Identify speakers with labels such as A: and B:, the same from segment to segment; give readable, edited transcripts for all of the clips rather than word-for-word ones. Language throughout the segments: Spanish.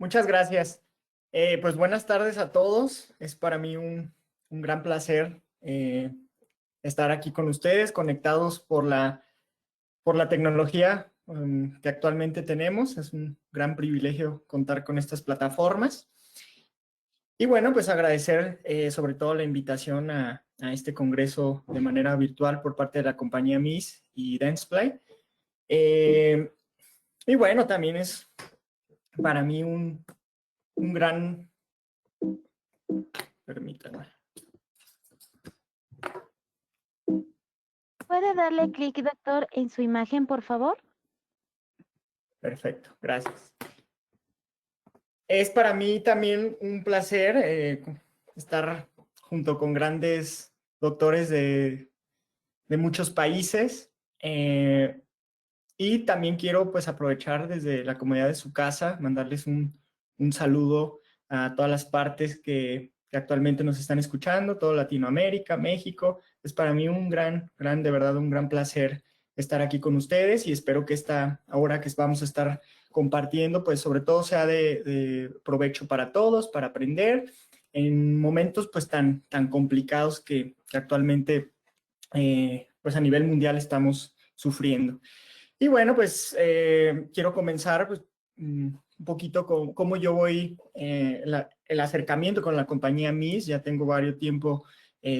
A: Muchas gracias. Pues buenas tardes a todos. Es para mí un gran placer estar aquí con ustedes, conectados por la tecnología que actualmente tenemos. Es un gran privilegio contar con estas plataformas. Y bueno, pues agradecer sobre todo la invitación a este congreso de manera virtual por parte de la compañía MIS y Densplay. Y bueno, también es para mí un gran... Permítanme.
B: ¿Puede darle clic, doctor, en su imagen, por favor?
A: Perfecto, gracias. Es para mí también un placer estar junto con grandes doctores de muchos países y también quiero pues aprovechar desde la comodidad de su casa, mandarles un saludo a todas las partes que actualmente nos están escuchando, toda Latinoamérica, México. Es para mí de verdad, un gran placer estar aquí con ustedes y espero que esta hora que vamos a estar compartiendo, pues sobre todo sea de provecho para todos, para aprender en momentos pues tan complicados que actualmente pues a nivel mundial estamos sufriendo. Y bueno, pues quiero comenzar pues, un poquito con cómo yo voy, el acercamiento con la compañía MIS. Ya tengo varios tiempo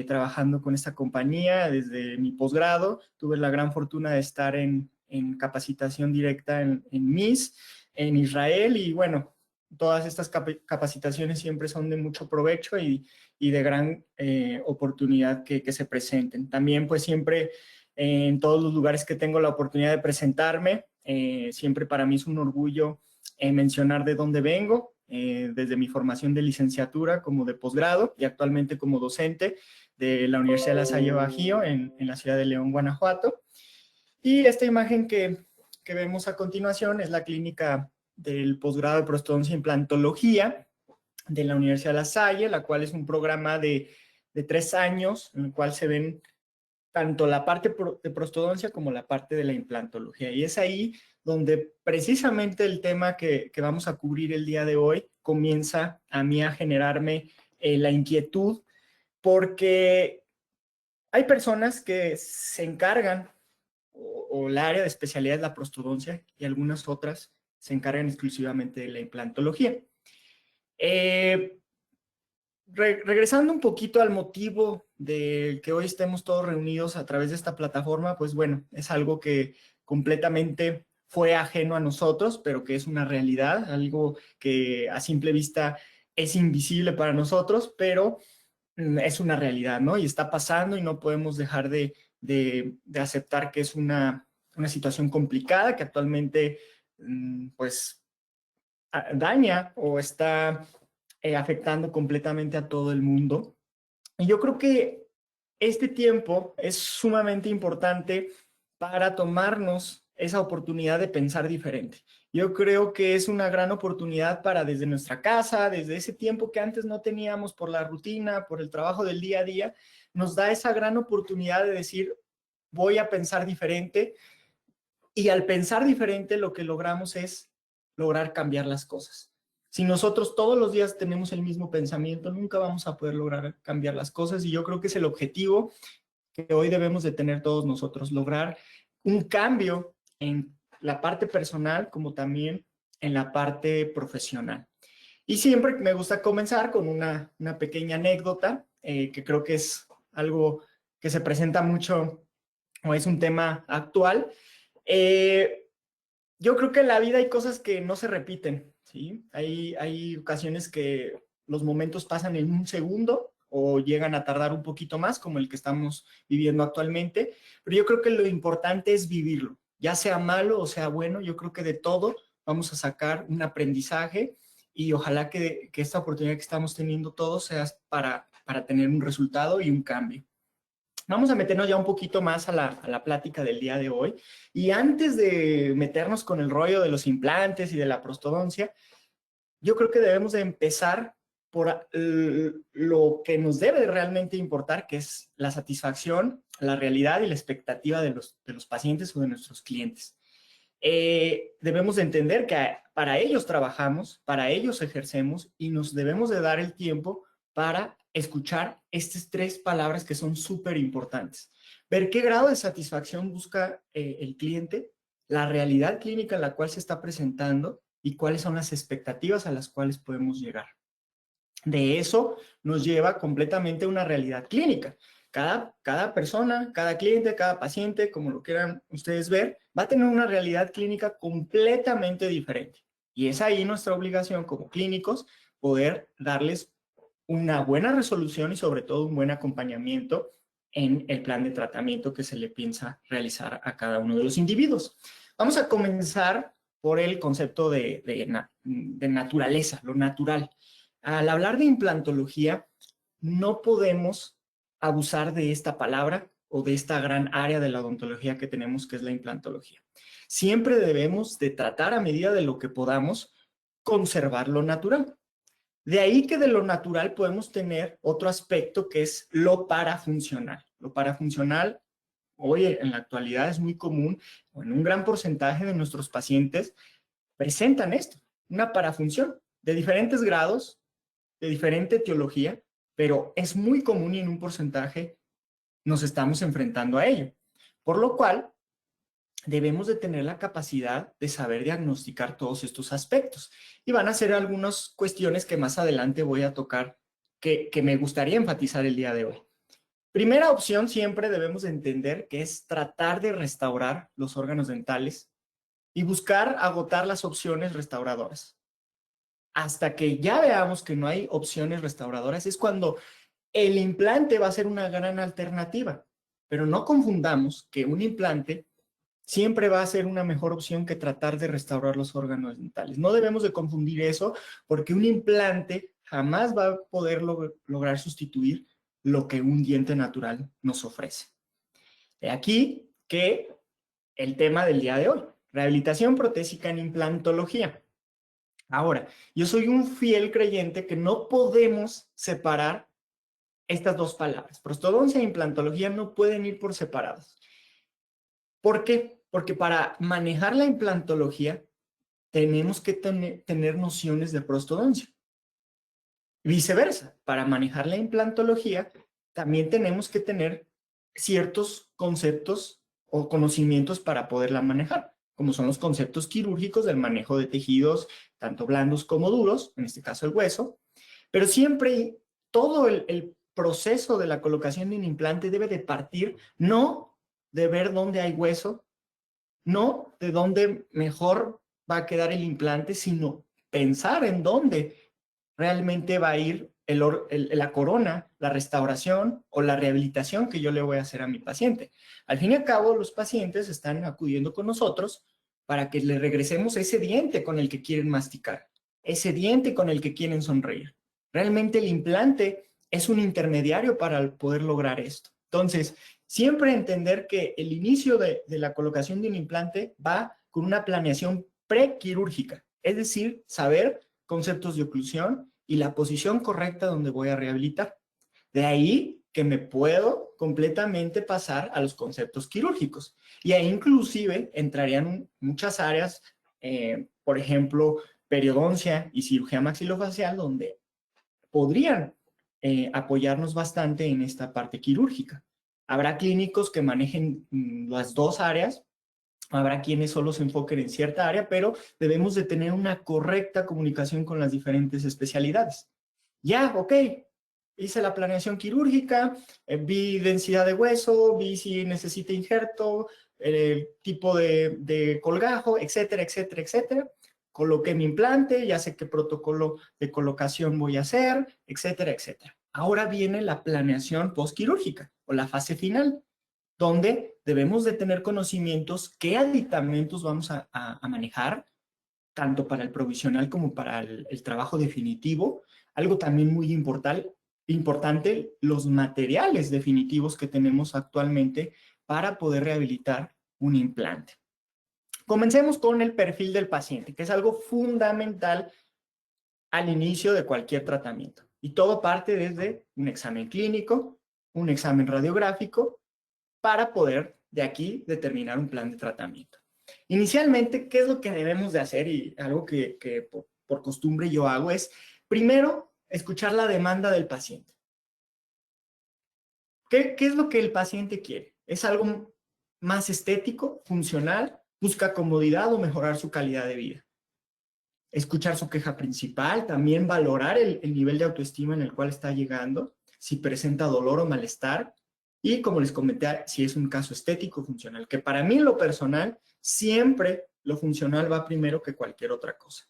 A: trabajando con esta compañía desde mi posgrado. Tuve la gran fortuna de estar en capacitación directa en MIS, en Israel, y bueno, todas estas capacitaciones siempre son de mucho provecho y de gran oportunidad que se presenten. También pues siempre en todos los lugares que tengo la oportunidad de presentarme. Siempre para mí es un orgullo mencionar de dónde vengo, desde mi formación de licenciatura como de posgrado y actualmente como docente de la Universidad de La Salle Bajío en la ciudad de León, Guanajuato. Y esta imagen que vemos a continuación es la clínica del posgrado de prostodoncia e implantología de la Universidad de La Salle, la cual es un programa de 3 años en el cual se ven tanto la parte de prostodoncia como la parte de la implantología. Y es ahí donde precisamente el tema que vamos a cubrir el día de hoy comienza a mí a generarme la inquietud, porque hay personas que se encargan, o el área de especialidad es la prostodoncia, y algunas otras se encargan exclusivamente de la implantología. Regresando un poquito al motivo de que hoy estemos todos reunidos a través de esta plataforma, pues bueno, es algo que completamente fue ajeno a nosotros, pero que es una realidad, algo que a simple vista es invisible para nosotros, pero es una realidad, ¿no? Y está pasando y no podemos dejar de aceptar que es una situación complicada que actualmente, pues, daña o está afectando completamente a todo el mundo. Y yo creo que este tiempo es sumamente importante para tomarnos esa oportunidad de pensar diferente. Yo creo que es una gran oportunidad para desde nuestra casa, desde ese tiempo que antes no teníamos por la rutina, por el trabajo del día a día, nos da esa gran oportunidad de decir, voy a pensar diferente, y al pensar diferente lo que logramos es lograr cambiar las cosas. Si nosotros todos los días tenemos el mismo pensamiento, nunca vamos a poder lograr cambiar las cosas, y yo creo que es el objetivo que hoy debemos de tener todos nosotros, lograr un cambio en la parte personal como también en la parte profesional. Y siempre me gusta comenzar con una pequeña anécdota que creo que es algo que se presenta mucho o es un tema actual. Eh, yo creo que en la vida hay cosas que no se repiten, ¿sí? Hay ocasiones que los momentos pasan en un segundo o llegan a tardar un poquito más, como el que estamos viviendo actualmente, pero yo creo que lo importante es vivirlo, ya sea malo o sea bueno. Yo creo que de todo vamos a sacar un aprendizaje y ojalá que esta oportunidad que estamos teniendo todos sea para tener un resultado y un cambio. Vamos a meternos ya un poquito más a la plática del día de hoy. Y antes de meternos con el rollo de los implantes y de la prostodoncia, yo creo que debemos de empezar por lo que nos debe realmente importar, que es la satisfacción, la realidad y la expectativa de los pacientes o de nuestros clientes. debemos de entender que para ellos trabajamos, para ellos ejercemos y nos debemos de dar el tiempo para escuchar estas 3 palabras que son súper importantes. Ver qué grado de satisfacción busca el cliente, la realidad clínica en la cual se está presentando y cuáles son las expectativas a las cuales podemos llegar. De eso nos lleva completamente a una realidad clínica. Cada persona, cada cliente, cada paciente, como lo quieran ustedes ver, va a tener una realidad clínica completamente diferente. Y es ahí nuestra obligación como clínicos poder darles una buena resolución y sobre todo un buen acompañamiento en el plan de tratamiento que se le piensa realizar a cada uno de los individuos. Vamos a comenzar por el concepto de naturaleza, lo natural. Al hablar de implantología, no podemos abusar de esta palabra o de esta gran área de la odontología que tenemos, que es la implantología. Siempre debemos de tratar a medida de lo que podamos conservar lo natural. De ahí que de lo natural podemos tener otro aspecto que es lo parafuncional. Lo parafuncional, hoy en la actualidad es muy común, o en un gran porcentaje de nuestros pacientes presentan esto, una parafunción de diferentes grados, de diferente etiología, pero es muy común y en un porcentaje nos estamos enfrentando a ello. Por lo cual, debemos de tener la capacidad de saber diagnosticar todos estos aspectos. Y van a ser algunas cuestiones que más adelante voy a tocar que me gustaría enfatizar el día de hoy. Primera opción siempre debemos de entender que es tratar de restaurar los órganos dentales y buscar agotar las opciones restauradoras. Hasta que ya veamos que no hay opciones restauradoras es cuando el implante va a ser una gran alternativa. Pero no confundamos que un implante siempre va a ser una mejor opción que tratar de restaurar los órganos dentales. No debemos de confundir eso porque un implante jamás va a poder lograr sustituir lo que un diente natural nos ofrece. De aquí que el tema del día de hoy, rehabilitación protésica en implantología. Ahora, yo soy un fiel creyente que no podemos separar estas 2 palabras. Prostodoncia e implantología no pueden ir por separados. ¿Por qué? Porque para manejar la implantología tenemos que tener nociones de prostodoncia. Viceversa, para manejar la implantología también tenemos que tener ciertos conceptos o conocimientos para poderla manejar, como son los conceptos quirúrgicos del manejo de tejidos, tanto blandos como duros, en este caso el hueso, pero siempre todo el proceso de la colocación de un implante debe de partir no de ver dónde hay hueso, no de dónde mejor va a quedar el implante, sino pensar en dónde realmente va a ir la corona, la restauración o la rehabilitación que yo le voy a hacer a mi paciente. Al fin y al cabo, los pacientes están acudiendo con nosotros para que le regresemos ese diente con el que quieren masticar, ese diente con el que quieren sonreír. Realmente el implante es un intermediario para poder lograr esto. Entonces, siempre entender que el inicio de la colocación de un implante va con una planeación prequirúrgica, es decir, saber conceptos de oclusión y la posición correcta donde voy a rehabilitar. De ahí que me puedo completamente pasar a los conceptos quirúrgicos. Y ahí inclusive entrarían muchas áreas, por ejemplo, periodoncia y cirugía maxilofacial, donde podrían apoyarnos bastante en esta parte quirúrgica. Habrá clínicos que manejen las 2 áreas, habrá quienes solo se enfoquen en cierta área, pero debemos de tener una correcta comunicación con las diferentes especialidades. Ya, ok, hice la planeación quirúrgica, vi densidad de hueso, vi si necesita injerto, el tipo de colgajo, etcétera, etcétera, etcétera. Coloqué mi implante, ya sé qué protocolo de colocación voy a hacer, etcétera, etcétera. Ahora viene la planeación postquirúrgica o la fase final, donde debemos de tener conocimientos qué aditamentos vamos a manejar, tanto para el provisional como para el trabajo definitivo. Algo también muy importante, los materiales definitivos que tenemos actualmente para poder rehabilitar un implante. Comencemos con el perfil del paciente, que es algo fundamental al inicio de cualquier tratamiento. Y todo parte desde un examen clínico, un examen radiográfico, para poder de aquí determinar un plan de tratamiento. Inicialmente, ¿qué es lo que debemos de hacer? Y algo que por costumbre yo hago es, primero, escuchar la demanda del paciente. ¿Qué es lo que el paciente quiere? ¿Es algo más estético, funcional, busca comodidad o mejorar su calidad de vida? Escuchar su queja principal, también valorar el nivel de autoestima en el cual está llegando, si presenta dolor o malestar, y como les comenté, si es un caso estético funcional, que para mí en lo personal, siempre lo funcional va primero que cualquier otra cosa.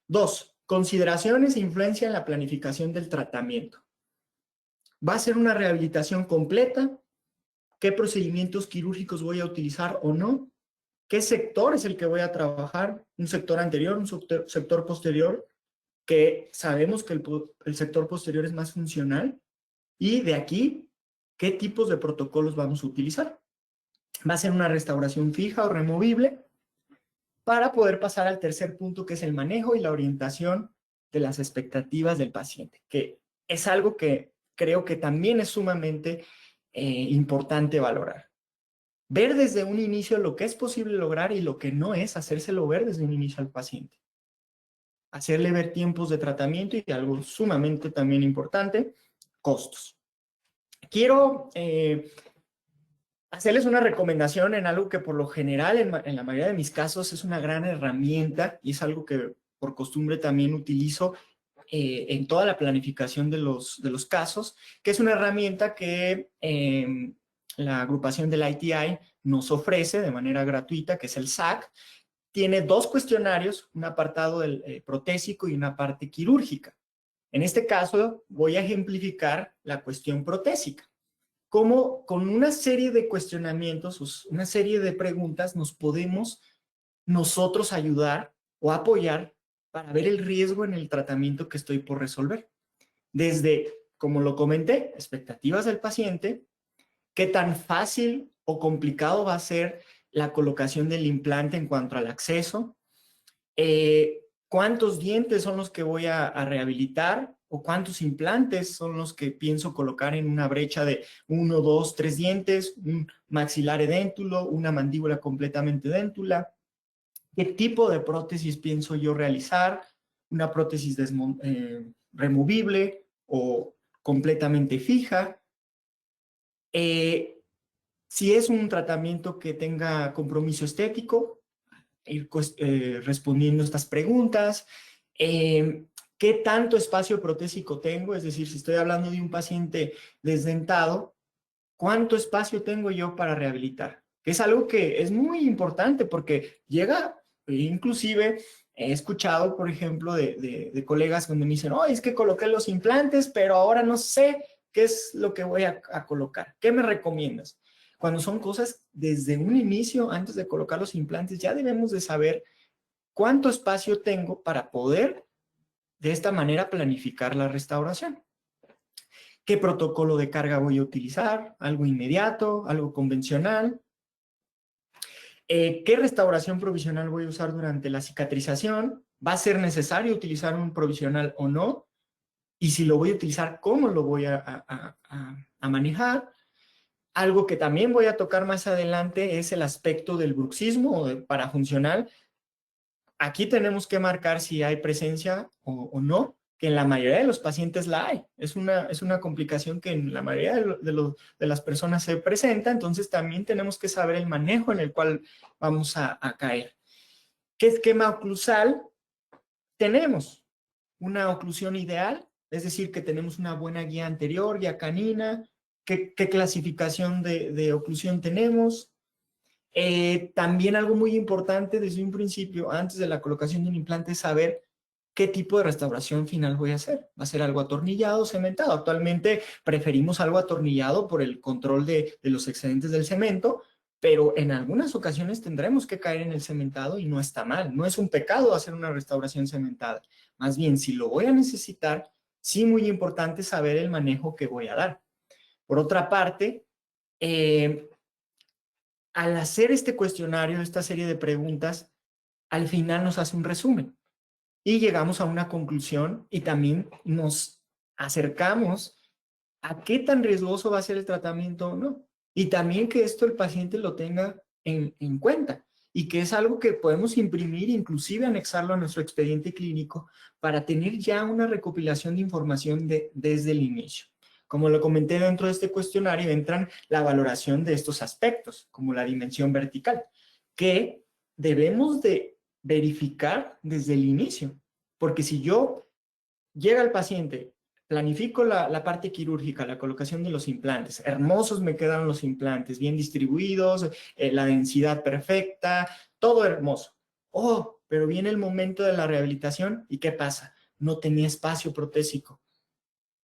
A: 2. Consideraciones e influencia en la planificación del tratamiento. ¿Va a ser una rehabilitación completa? ¿Qué procedimientos quirúrgicos voy a utilizar o no? ¿Qué sector es el que voy a trabajar? ¿Un sector anterior, un sector posterior? Que sabemos que el sector posterior es más funcional. Y de aquí, ¿qué tipos de protocolos vamos a utilizar? ¿Va a ser una restauración fija o removible? Para poder pasar al tercer punto, que es el manejo y la orientación de las expectativas del paciente, que es algo que creo que también es sumamente importante valorar. Ver desde un inicio lo que es posible lograr y lo que no es, hacérselo ver desde un inicio al paciente. Hacerle ver tiempos de tratamiento y algo sumamente también importante, costos. Quiero hacerles una recomendación en algo que por lo general en la mayoría de mis casos es una gran herramienta y es algo que por costumbre también utilizo en toda la planificación de los casos, que es una herramienta que la agrupación del ITI nos ofrece de manera gratuita, que es el SAC. Tiene 2 cuestionarios, un apartado del protésico y una parte quirúrgica. En este caso voy a ejemplificar la cuestión protésica. Cómo con una serie de cuestionamientos, una serie de preguntas, nos podemos nosotros ayudar o apoyar para ver el riesgo en el tratamiento que estoy por resolver. Desde, como lo comenté, expectativas del paciente, qué tan fácil o complicado va a ser la colocación del implante en cuanto al acceso, cuántos dientes son los que voy a rehabilitar o cuántos implantes son los que pienso colocar en una brecha de 1, 2, 3 dientes, un maxilar edéntulo, una mandíbula completamente edéntula, qué tipo de prótesis pienso yo realizar, una prótesis removible o completamente fija, si es un tratamiento que tenga compromiso estético, ir respondiendo estas preguntas. ¿Qué tanto espacio protésico tengo? Es decir, si estoy hablando de un paciente desdentado, ¿cuánto espacio tengo yo para rehabilitar? Que es algo que es muy importante porque llega, inclusive he escuchado, por ejemplo, de colegas donde me dicen, oh, es que coloqué los implantes, pero ahora no sé qué es lo que voy a colocar. ¿Qué me recomiendas? Cuando son cosas desde un inicio, antes de colocar los implantes, ya debemos de saber cuánto espacio tengo para poder de esta manera planificar la restauración. ¿Qué protocolo de carga voy a utilizar? ¿Algo inmediato? ¿Algo convencional? ¿Qué restauración provisional voy a usar durante la cicatrización? ¿Va a ser necesario utilizar un provisional o no? Y si lo voy a utilizar, ¿cómo lo voy a manejar? Algo que también voy a tocar más adelante es el aspecto del bruxismo o del parafuncional. Aquí tenemos que marcar si hay presencia o no, que en la mayoría de los pacientes la hay. Es una complicación que en la mayoría de las personas se presenta, entonces también tenemos que saber el manejo en el cual vamos a caer. ¿Qué esquema oclusal tenemos? Una oclusión ideal, es decir, que tenemos una buena guía anterior, guía canina. ¿Qué clasificación de oclusión tenemos? También algo muy importante desde un principio, antes de la colocación de un implante, es saber qué tipo de restauración final voy a hacer. ¿Va a ser algo atornillado o cementado? Actualmente preferimos algo atornillado por el control de los excedentes del cemento, pero en algunas ocasiones tendremos que caer en el cementado y no está mal. No es un pecado hacer una restauración cementada. Más bien, si lo voy a necesitar, sí muy importante saber el manejo que voy a dar. Por otra parte, al hacer este cuestionario, esta serie de preguntas, al final nos hace un resumen y llegamos a una conclusión y también nos acercamos a qué tan riesgoso va a ser el tratamiento o no. Y también que esto el paciente lo tenga en cuenta. y que es algo que podemos imprimir, inclusive anexarlo a nuestro expediente clínico para tener ya una recopilación de información desde el inicio. Como lo comenté dentro de este cuestionario, entran la valoración de estos aspectos, como la dimensión vertical, que debemos de verificar desde el inicio, porque si yo llega el paciente, planifico la parte quirúrgica, la colocación de los implantes, hermosos me quedaron los implantes, bien distribuidos, la densidad perfecta, todo hermoso. Oh, pero viene el momento de la rehabilitación y ¿qué pasa? No tenía espacio protésico.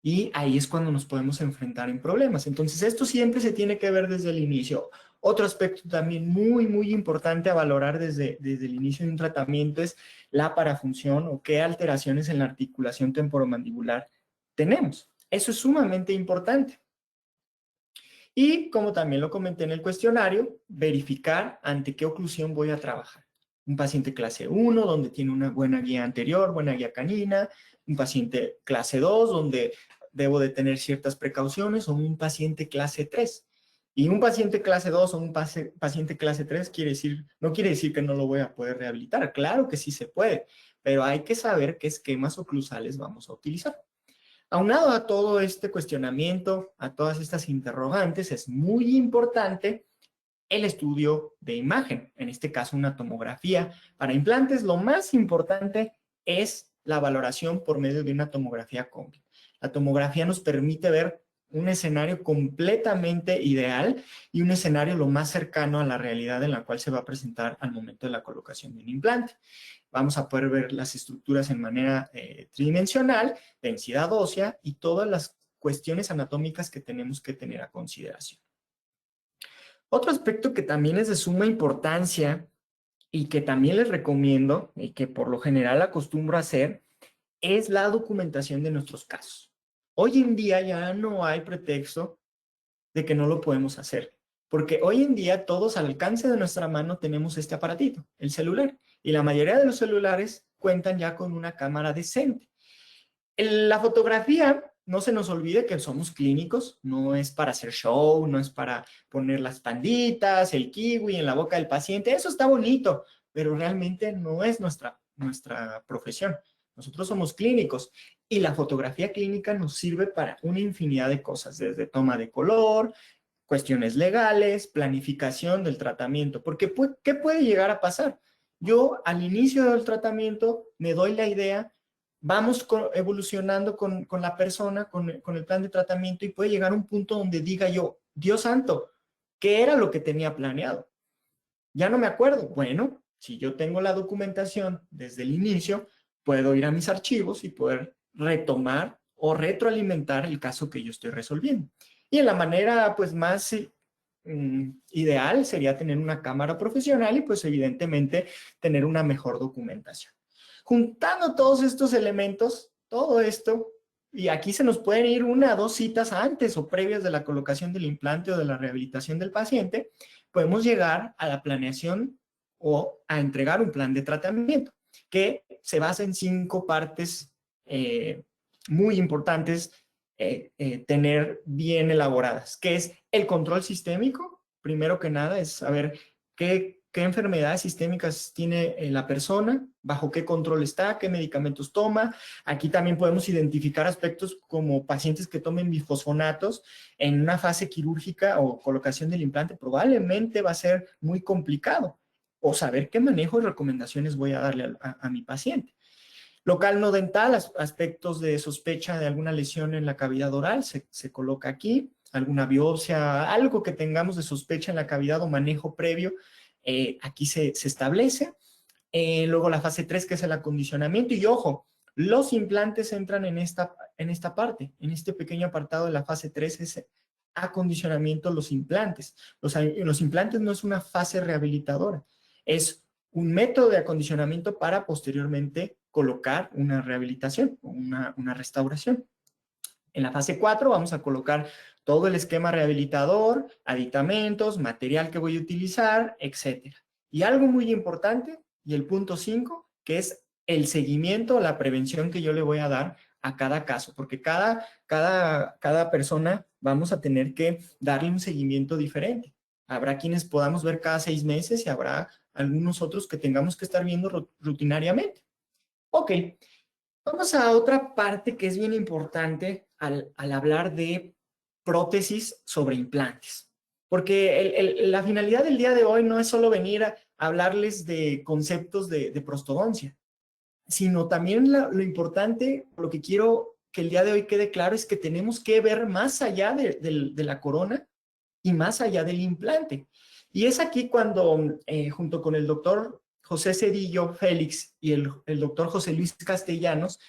A: Y ahí es cuando nos podemos enfrentar en problemas. Entonces, esto siempre se tiene que ver desde el inicio. Otro aspecto también muy importante a valorar desde el inicio de un tratamiento es la parafunción o qué alteraciones en la articulación temporomandibular tenemos. Eso es sumamente importante. Y como también lo comenté en el cuestionario, verificar ante qué oclusión voy a trabajar. Un paciente clase 1, donde tiene una buena guía anterior, buena guía canina. Un paciente clase 2, donde debo de tener ciertas precauciones, o un paciente clase 3. Y un paciente clase 2 o un paciente clase 3 no quiere decir que no lo voy a poder rehabilitar. Claro que sí se puede, pero hay que saber qué esquemas oclusales vamos a utilizar. Aunado a todo este cuestionamiento, a todas estas interrogantes, es muy importante el estudio de imagen, en este caso una tomografía. Para implantes, lo más importante es la valoración por medio de una tomografía combi. La tomografía nos permite ver un escenario completamente ideal y un escenario lo más cercano a la realidad en la cual se va a presentar al momento de la colocación de un implante. Vamos a poder ver las estructuras en manera tridimensional, densidad ósea y todas las cuestiones anatómicas que tenemos que tener a consideración. Otro aspecto que también es de suma importancia y que también les recomiendo y que por lo general acostumbro a hacer es la documentación de nuestros casos. Hoy en día ya no hay pretexto de que no lo podemos hacer, porque hoy en día todos al alcance de nuestra mano tenemos este aparatito, el celular, y la mayoría de los celulares cuentan ya con una cámara decente. La fotografía, no se nos olvide que somos clínicos, no es para hacer show, no es para poner las panditas, el kiwi en la boca del paciente, eso está bonito, pero realmente no es nuestra profesión. Nosotros somos clínicos y la fotografía clínica nos sirve para una infinidad de cosas, desde toma de color, cuestiones legales, planificación del tratamiento, porque ¿qué puede llegar a pasar? Yo al inicio del tratamiento me doy la idea, vamos evolucionando con la persona, con el plan de tratamiento y puede llegar a un punto donde diga yo, Dios santo, ¿qué era lo que tenía planeado? Ya no me acuerdo. Bueno, si yo tengo la documentación desde el inicio, puedo ir a mis archivos y poder retomar o retroalimentar el caso que yo estoy resolviendo. Y en la manera pues más ideal sería tener una cámara profesional y pues evidentemente tener una mejor documentación. Juntando todos estos elementos, todo esto, y aquí se nos pueden ir 1 o 2 citas antes o previas de la colocación del implante o de la rehabilitación del paciente, podemos llegar a la planeación o a entregar un plan de tratamiento que se basa en 5 partes muy importantes tener bien elaboradas, que es el control sistémico. Primero que nada es saber qué enfermedades sistémicas tiene la persona, bajo qué control está, qué medicamentos toma. Aquí también podemos identificar aspectos como pacientes que tomen bifosfonatos en una fase quirúrgica o colocación del implante, probablemente va a ser muy complicado. O saber qué manejo y recomendaciones voy a darle a mi paciente. Local no dental, aspectos de sospecha de alguna lesión en la cavidad oral, se coloca aquí. Alguna biopsia, algo que tengamos de sospecha en la cavidad o manejo previo, aquí se establece. Luego la fase 3, que es el acondicionamiento. Y ojo, los implantes entran en esta parte, en este pequeño apartado de la fase 3, es acondicionamiento de los implantes. Los implantes no es una fase rehabilitadora, es un método de acondicionamiento para posteriormente colocar una rehabilitación, una restauración. En la fase 4 vamos a colocar todo el esquema rehabilitador, aditamentos, material que voy a utilizar, etc. Y algo muy importante, y el punto 5, que es el seguimiento, la prevención que yo le voy a dar a cada caso, porque cada persona vamos a tener que darle un seguimiento diferente. Habrá quienes podamos ver cada 6 meses y habrá algunos otros que tengamos que estar viendo rutinariamente. Ok, vamos a otra parte que es bien importante al hablar de prótesis sobre implantes. Porque la finalidad del día de hoy no es solo venir a hablarles de conceptos de prostodoncia, sino también lo importante, lo que quiero que el día de hoy quede claro es que tenemos que ver más allá de la corona y más allá del implante. Y es aquí cuando, junto con el doctor José Cedillo Félix y el doctor José Luis Castellanos,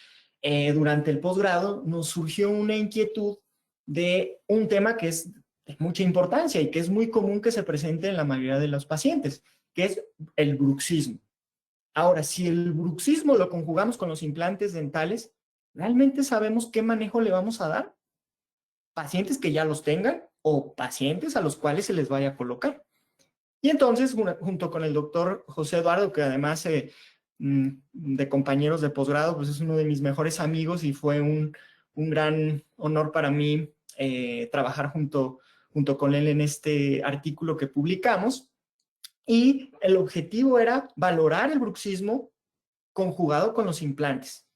A: durante el posgrado nos surgió una inquietud de un tema que es de mucha importancia y que es muy común que se presente en la mayoría de los pacientes, que es el bruxismo. Ahora, si el bruxismo lo conjugamos con los implantes dentales, ¿realmente sabemos qué manejo le vamos a dar? Pacientes que ya los tengan o pacientes a los cuales se les vaya a colocar. Y entonces, junto con el doctor José Eduardo, que además de compañeros de posgrado, pues es uno de mis mejores amigos y fue un gran honor para mí trabajar junto con él en este artículo que publicamos. Y el objetivo era valorar el bruxismo conjugado con los implantes.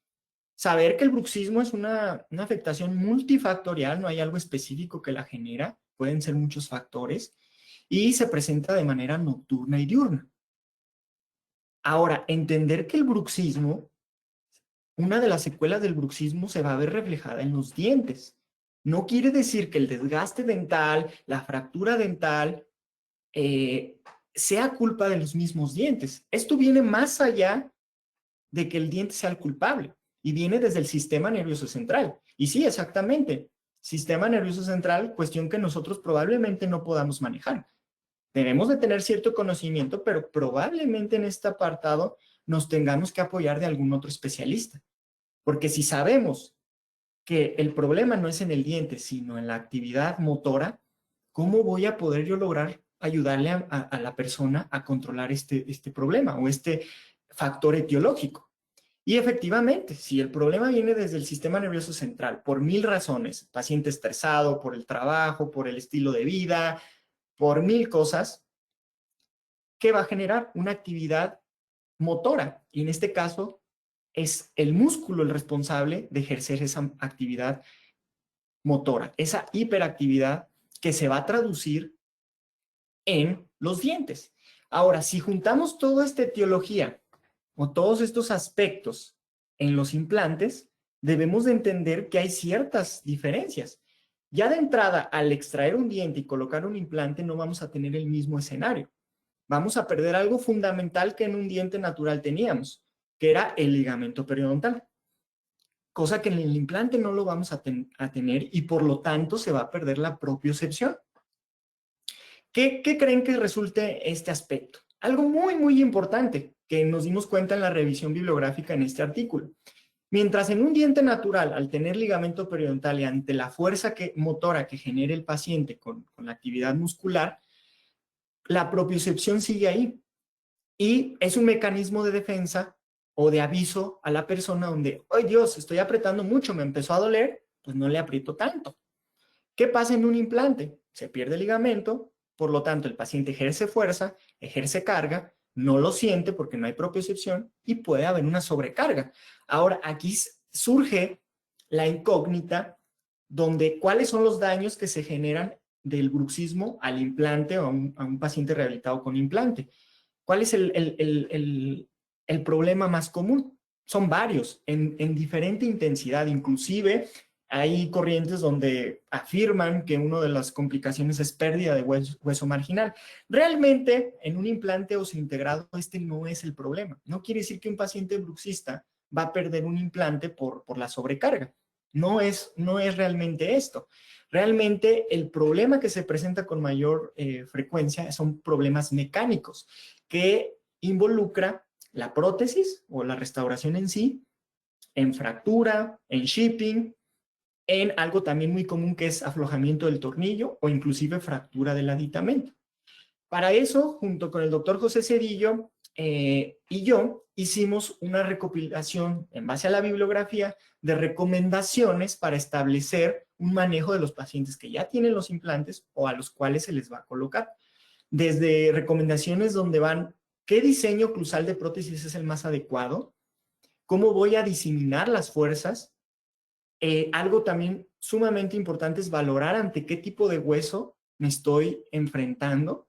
A: Saber que el bruxismo es una afectación multifactorial, no hay algo específico que la genera, pueden ser muchos factores, y se presenta de manera nocturna y diurna. Ahora, entender que el bruxismo, una de las secuelas del bruxismo se va a ver reflejada en los dientes. No quiere decir que el desgaste dental, la fractura dental, sea culpa de los mismos dientes. Esto viene más allá de que el diente sea el culpable y viene desde el sistema nervioso central. Y sí, exactamente, sistema nervioso central, cuestión que nosotros probablemente no podamos manejar. Debemos de tener cierto conocimiento, pero probablemente en este apartado nos tengamos que apoyar de algún otro especialista. Porque si sabemos que el problema no es en el diente, sino en la actividad motora, ¿cómo voy a poder yo lograr ayudarle a la persona a controlar este problema o este factor etiológico? Y efectivamente, si el problema viene desde el sistema nervioso central, por mil razones, paciente estresado, por el trabajo, por el estilo de vida, por mil cosas, ¿qué va a generar? Una actividad motora. Y en este caso, es el músculo el responsable de ejercer esa actividad motora, esa hiperactividad que se va a traducir en los dientes. Ahora, si juntamos toda esta etiología o todos estos aspectos en los implantes, debemos de entender que hay ciertas diferencias. Ya de entrada, al extraer un diente y colocar un implante, no vamos a tener el mismo escenario. Vamos a perder algo fundamental que en un diente natural teníamos, que era el ligamento periodontal. Cosa que en el implante no lo vamos a tener y por lo tanto se va a perder la propiocepción. ¿Qué creen que resulte este aspecto? Algo muy, muy importante que nos dimos cuenta en la revisión bibliográfica en este artículo. Mientras en un diente natural, al tener ligamento periodontal y ante la fuerza motora que genere el paciente con la actividad muscular, la propiocepción sigue ahí. Y es un mecanismo de defensa o de aviso a la persona donde, ¡ay Dios, estoy apretando mucho, me empezó a doler! Pues no le aprieto tanto. ¿Qué pasa en un implante? Se pierde el ligamento, por lo tanto el paciente ejerce fuerza, ejerce carga, no lo siente porque no hay propiocepción y puede haber una sobrecarga. Ahora, aquí surge la incógnita donde cuáles son los daños que se generan del bruxismo al implante o a un paciente rehabilitado con implante. ¿Cuál es el problema más común? Son varios, en diferente intensidad, inclusive hay corrientes donde afirman que una de las complicaciones es pérdida de hueso marginal. Realmente, en un implante osseointegrado, este no es el problema. No quiere decir que un paciente bruxista va a perder un implante por la sobrecarga. No es realmente esto. Realmente, el problema que se presenta con mayor frecuencia son problemas mecánicos que involucra la prótesis o la restauración en sí, en fractura, en shipping, en algo también muy común que es aflojamiento del tornillo o inclusive fractura del aditamento. Para eso, junto con el doctor José Cedillo y yo, hicimos una recopilación en base a la bibliografía de recomendaciones para establecer un manejo de los pacientes que ya tienen los implantes o a los cuales se les va a colocar. Desde recomendaciones donde van qué diseño oclusal de prótesis es el más adecuado, cómo voy a diseminar las fuerzas. Algo también sumamente importante es valorar ante qué tipo de hueso me estoy enfrentando,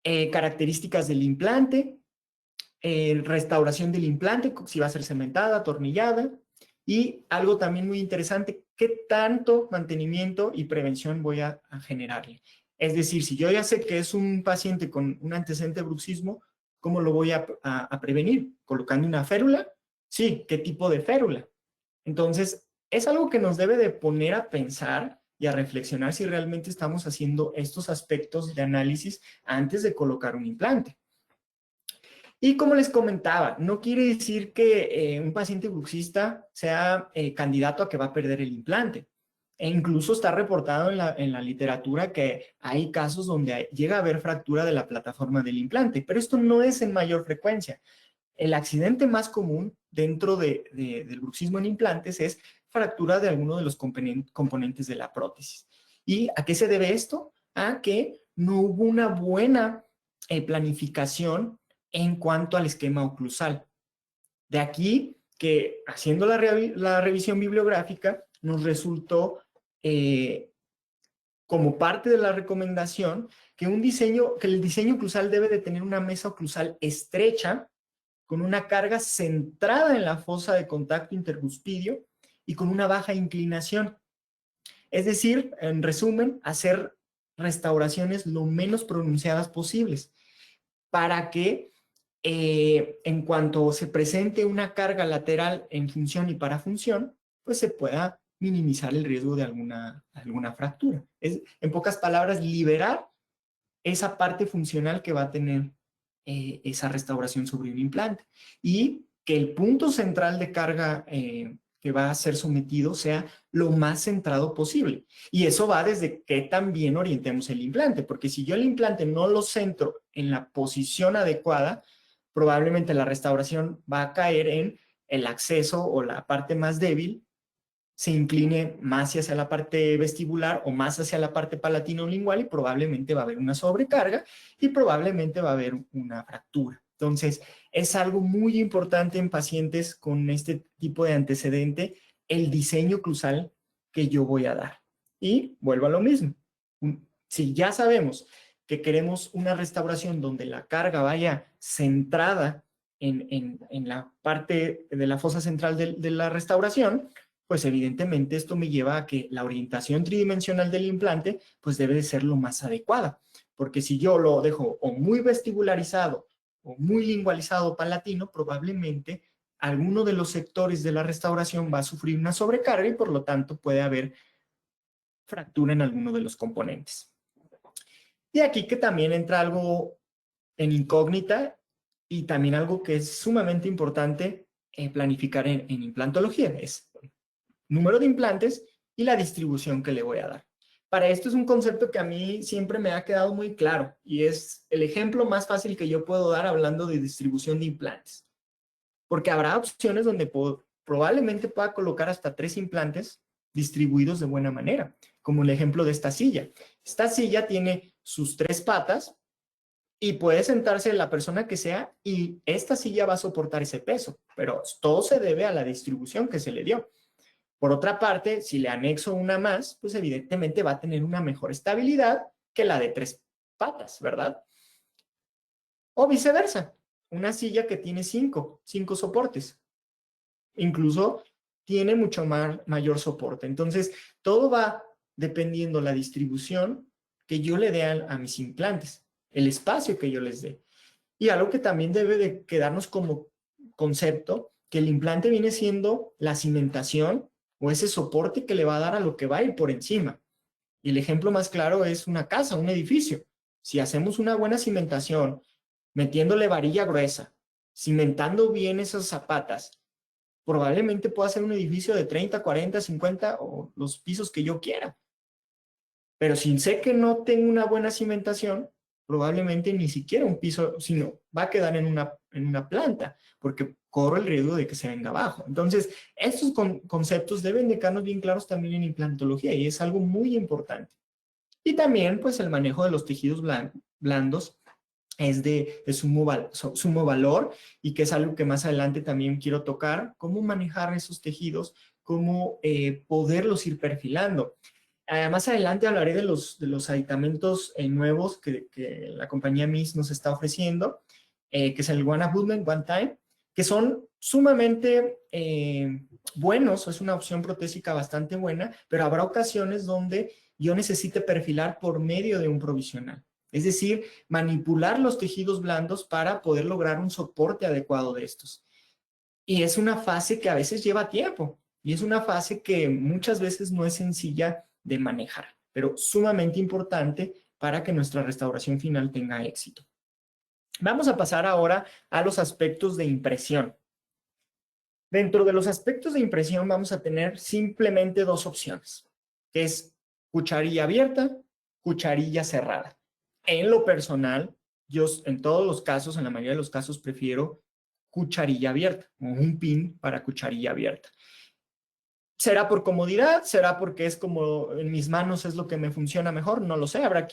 A: características del implante, restauración del implante, si va a ser cementada, atornillada, y algo también muy interesante, qué tanto mantenimiento y prevención voy a generarle. Es decir, si yo ya sé que es un paciente con un antecedente de bruxismo, ¿cómo lo voy a prevenir? ¿Colocando una férula? Sí, ¿qué tipo de férula? Entonces, es algo que nos debe de poner a pensar y a reflexionar si realmente estamos haciendo estos aspectos de análisis antes de colocar un implante. Y como les comentaba, no quiere decir que un paciente bruxista sea candidato a que va a perder el implante. E incluso está reportado en la literatura que hay casos donde llega a haber fractura de la plataforma del implante, pero esto no es en mayor frecuencia. El accidente más común dentro del bruxismo en implantes es fractura de alguno de los componentes de la prótesis. ¿Y a qué se debe esto? A que no hubo una buena planificación en cuanto al esquema oclusal. De aquí que haciendo la revisión bibliográfica nos resultó como parte de la recomendación que el diseño oclusal debe de tener una mesa oclusal estrecha con una carga centrada en la fosa de contacto intercuspidio y con una baja inclinación. Es decir, en resumen, hacer restauraciones lo menos pronunciadas posibles para que en cuanto se presente una carga lateral en función y para función, pues se pueda minimizar el riesgo de alguna fractura. En pocas palabras, liberar esa parte funcional que va a tener esa restauración sobre un implante. Y que el punto central de carga que va a ser sometido sea lo más centrado posible. Y eso va desde qué tan bien orientemos el implante, porque si yo el implante no lo centro en la posición adecuada, probablemente la restauración va a caer en el acceso o la parte más débil se incline más hacia la parte vestibular o más hacia la parte palatino-lingual y probablemente va a haber una sobrecarga y probablemente va a haber una fractura. Entonces, es algo muy importante en pacientes con este tipo de antecedente, el diseño oclusal que yo voy a dar. Y vuelvo a lo mismo. Si ya sabemos que queremos una restauración donde la carga vaya centrada en la parte de la fosa central de la restauración, pues evidentemente esto me lleva a que la orientación tridimensional del implante pues debe de ser lo más adecuada, porque si yo lo dejo o muy vestibularizado o muy lingualizado palatino, probablemente alguno de los sectores de la restauración va a sufrir una sobrecarga y por lo tanto puede haber fractura en alguno de los componentes. Y aquí que también entra algo en incógnita y también algo que es sumamente importante planificar en implantología, es número de implantes y la distribución que le voy a dar. Para esto es un concepto que a mí siempre me ha quedado muy claro y es el ejemplo más fácil que yo puedo dar hablando de distribución de implantes. Porque habrá opciones donde probablemente pueda colocar hasta 3 implantes distribuidos de buena manera, como el ejemplo de esta silla. Esta silla tiene sus 3 patas y puede sentarse la persona que sea y esta silla va a soportar ese peso, pero todo se debe a la distribución que se le dio. Por otra parte, si le anexo una más, pues evidentemente va a tener una mejor estabilidad que la de 3 patas, ¿verdad? O viceversa, una silla que tiene 5 soportes, incluso tiene mucho mayor soporte. Entonces, todo va dependiendo la distribución que yo le dé a mis implantes, el espacio que yo les dé. Y algo que también debe de quedarnos como concepto, que el implante viene siendo la cimentación o ese soporte que le va a dar a lo que va a ir por encima. Y el ejemplo más claro es una casa, un edificio. Si hacemos una buena cimentación, metiéndole varilla gruesa, cimentando bien esas zapatas, probablemente pueda ser un edificio de 30, 40, 50 o los pisos que yo quiera. Pero si sé que no tengo una buena cimentación, probablemente ni siquiera un piso, sino va a quedar en una planta, porque corro el riesgo de que se venga abajo. Entonces, estos conceptos deben de quedarnos bien claros también en implantología y es algo muy importante. Y también, pues, el manejo de los tejidos blandos es de sumo valor y que es algo que más adelante también quiero tocar, cómo manejar esos tejidos, cómo poderlos ir perfilando. Más adelante hablaré de los aditamentos nuevos que la compañía MIS nos está ofreciendo, que es el One Abutment, One Time, que son sumamente buenos, es una opción protésica bastante buena, pero habrá ocasiones donde yo necesite perfilar por medio de un provisional. Es decir, manipular los tejidos blandos para poder lograr un soporte adecuado de estos. Y es una fase que a veces lleva tiempo y es una fase que muchas veces no es sencilla de manejar, pero sumamente importante para que nuestra restauración final tenga éxito. Vamos a pasar ahora a los aspectos de impresión. Dentro de los aspectos de impresión vamos a tener simplemente dos opciones, que es cucharilla abierta, cucharilla cerrada. En lo personal, yo en todos los casos, en la mayoría de los casos, prefiero cucharilla abierta, o un pin para cucharilla abierta. ¿Será por comodidad? ¿Será porque es como en mis manos es lo que me funciona mejor? No lo sé. Habrá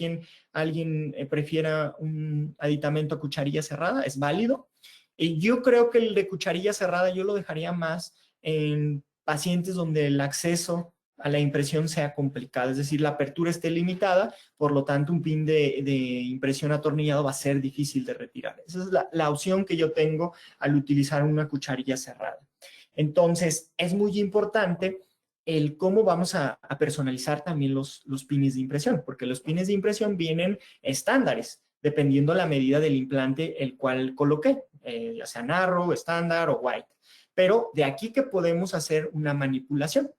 A: alguien prefiera un aditamento a cucharilla cerrada, es válido. Y yo creo que el de cucharilla cerrada yo lo dejaría más en pacientes donde el acceso a la impresión sea complicado, es decir, la apertura esté limitada, por lo tanto un pin de impresión atornillado va a ser difícil de retirar. Esa es la opción que yo tengo al utilizar una cucharilla cerrada. Entonces, es muy importante el cómo vamos a personalizar también los pines de impresión, porque los pines de impresión vienen estándares, dependiendo la medida del implante el cual coloqué, ya sea narrow, estándar o white. Pero de aquí que podemos hacer una manipulación.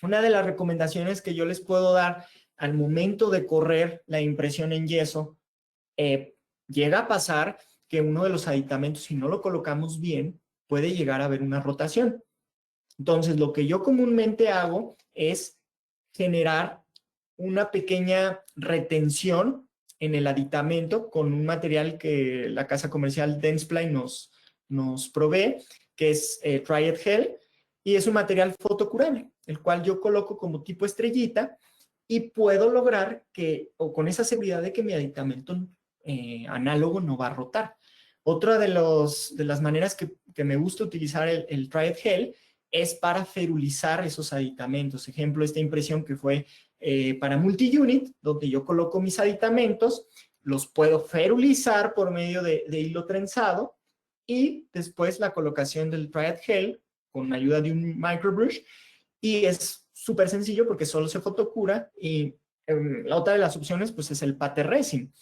A: Una de las recomendaciones que yo les puedo dar al momento de correr la impresión en yeso, llega a pasar que uno de los aditamentos, si no lo colocamos bien, puede llegar a haber una rotación. Entonces, lo que yo comúnmente hago es generar una pequeña retención en el aditamento con un material que la casa comercial Dentsply nos provee, que es Triad Gel, y es un material fotocurable, el cual yo coloco como tipo estrellita y puedo lograr o con esa seguridad de que mi aditamento análogo no va a rotar. Otra de las maneras que me gusta utilizar el Triad Gel es para ferulizar esos aditamentos. Ejemplo, esta impresión que fue para multi-unit, donde yo coloco mis aditamentos, los puedo ferulizar por medio de hilo trenzado y después la colocación del Triad Gel con ayuda de un microbrush, y es súper sencillo porque solo se fotocura. Y la otra de las opciones pues es el pattern resin,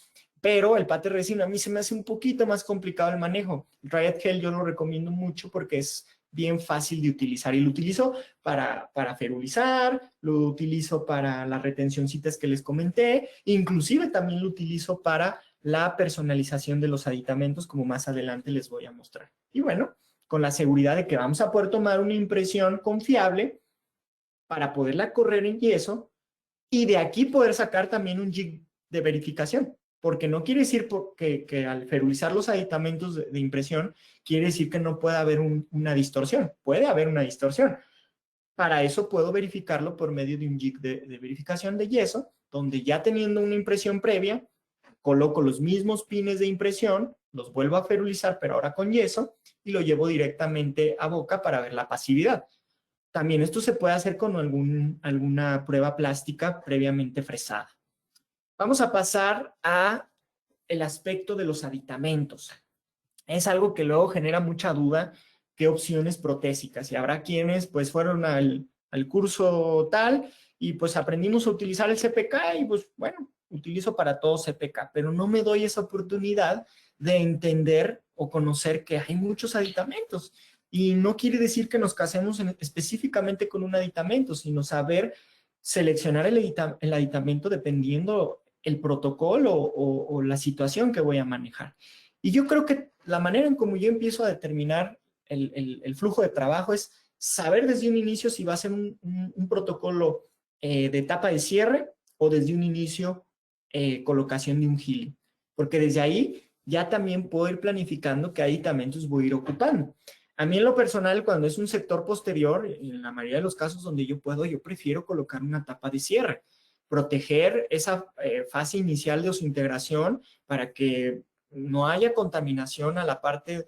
A: pero el pattern resin a mí se me hace un poquito más complicado el manejo. El Triad Gel yo lo recomiendo mucho porque es bien fácil de utilizar y lo utilizo para ferulizar, lo utilizo para las retencioncitas que les comenté, inclusive también lo utilizo para la personalización de los aditamentos, como más adelante les voy a mostrar. Y bueno, con la seguridad de que vamos a poder tomar una impresión confiable para poderla correr en yeso y de aquí poder sacar también un jig de verificación, porque no quiere decir que al ferulizar los aditamentos de impresión, quiere decir que no puede haber una distorsión. Puede haber una distorsión. Para eso puedo verificarlo por medio de un jig de verificación de yeso, donde ya teniendo una impresión previa, coloco los mismos pines de impresión, los vuelvo a ferulizar, pero ahora con yeso, y lo llevo directamente a boca para ver la pasividad. También esto se puede hacer con alguna prueba plástica previamente fresada. Vamos a pasar a el aspecto de los aditamentos. Es algo que luego genera mucha duda, qué opciones protésicas. Y habrá quienes pues fueron al curso tal y pues aprendimos a utilizar el CPK y pues bueno, utilizo para todo CPK, pero no me doy esa oportunidad de entender o conocer que hay muchos aditamentos. Y no quiere decir que nos casemos específicamente con un aditamento, sino saber seleccionar el aditamento dependiendo el protocolo o la situación que voy a manejar. Y yo creo que la manera en cómo yo empiezo a determinar el flujo de trabajo es saber desde un inicio si va a ser un protocolo de etapa de cierre o desde un inicio colocación de un healing. Porque desde ahí ya también puedo ir planificando qué aditamentos voy a ir ocupando. A mí en lo personal, cuando es un sector posterior, en la mayoría de los casos donde yo puedo, yo prefiero colocar una tapa de cierre, proteger esa fase inicial de osintegración para que no haya contaminación a la parte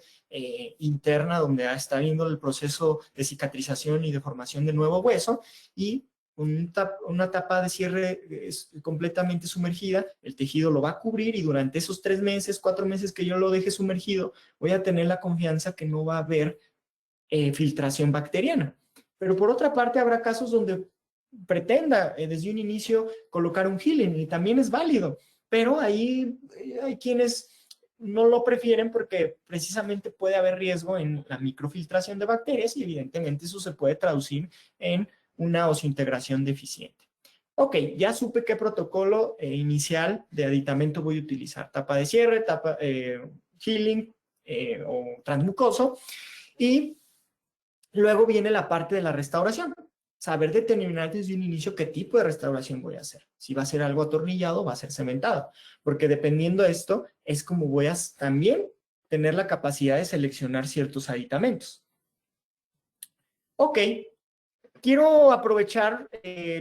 A: interna donde está viendo el proceso de cicatrización y de formación de nuevo hueso, y una tapa de cierre completamente sumergida, el tejido lo va a cubrir y durante esos 3 meses, 4 meses que yo lo deje sumergido, voy a tener la confianza que no va a haber filtración bacteriana. Pero por otra parte habrá casos donde pretenda desde un inicio colocar un healing y también es válido, pero ahí hay quienes no lo prefieren porque precisamente puede haber riesgo en la microfiltración de bacterias y evidentemente eso se puede traducir en una osseointegración deficiente. Ok, ya supe qué protocolo inicial de aditamento voy a utilizar. Tapa de cierre, tapa healing o transmucoso. Y luego viene la parte de la restauración. Saber determinar desde un inicio qué tipo de restauración voy a hacer. Si va a ser algo atornillado, va a ser cementado. Porque dependiendo de esto, es como voy a también tener la capacidad de seleccionar ciertos aditamentos. Ok, quiero aprovechar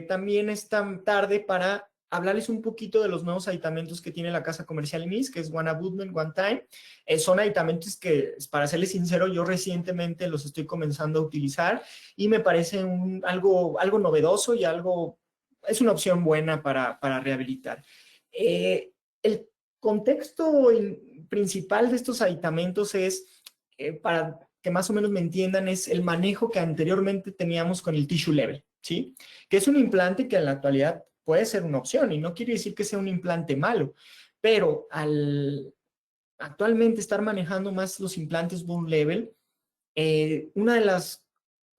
A: también esta tarde para hablarles un poquito de los nuevos aditamentos que tiene la casa comercial IMIS, que es One Abutment, One Time. Son aditamentos que, para serles sincero, yo recientemente los estoy comenzando a utilizar y me parece algo novedoso y es una opción buena para rehabilitar. El contexto principal de estos aditamentos es, para que más o menos me entiendan, es el manejo que anteriormente teníamos con el tissue level, ¿sí? Que es un implante que en la actualidad puede ser una opción y no quiere decir que sea un implante malo, pero al actualmente estar manejando más los implantes bone level, una de las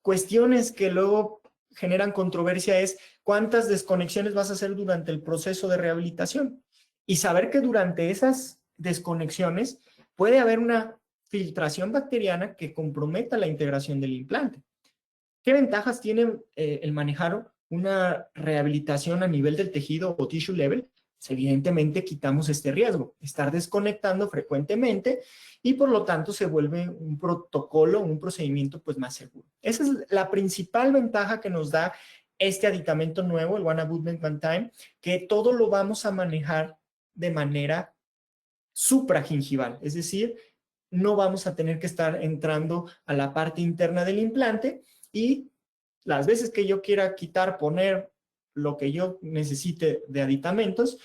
A: cuestiones que luego generan controversia es cuántas desconexiones vas a hacer durante el proceso de rehabilitación y saber que durante esas desconexiones puede haber una filtración bacteriana que comprometa la integración del implante. ¿Qué ventajas tiene el manejar una rehabilitación a nivel del tejido o tissue level? Pues evidentemente quitamos este riesgo, estar desconectando frecuentemente y por lo tanto se vuelve un protocolo, un procedimiento pues más seguro. Esa es la principal ventaja que nos da este aditamento nuevo, el One Abutment One Time, que todo lo vamos a manejar de manera supragingival, es decir, no vamos a tener que estar entrando a la parte interna del implante y las veces que yo quiera quitar, poner lo que yo necesite de aditamentos,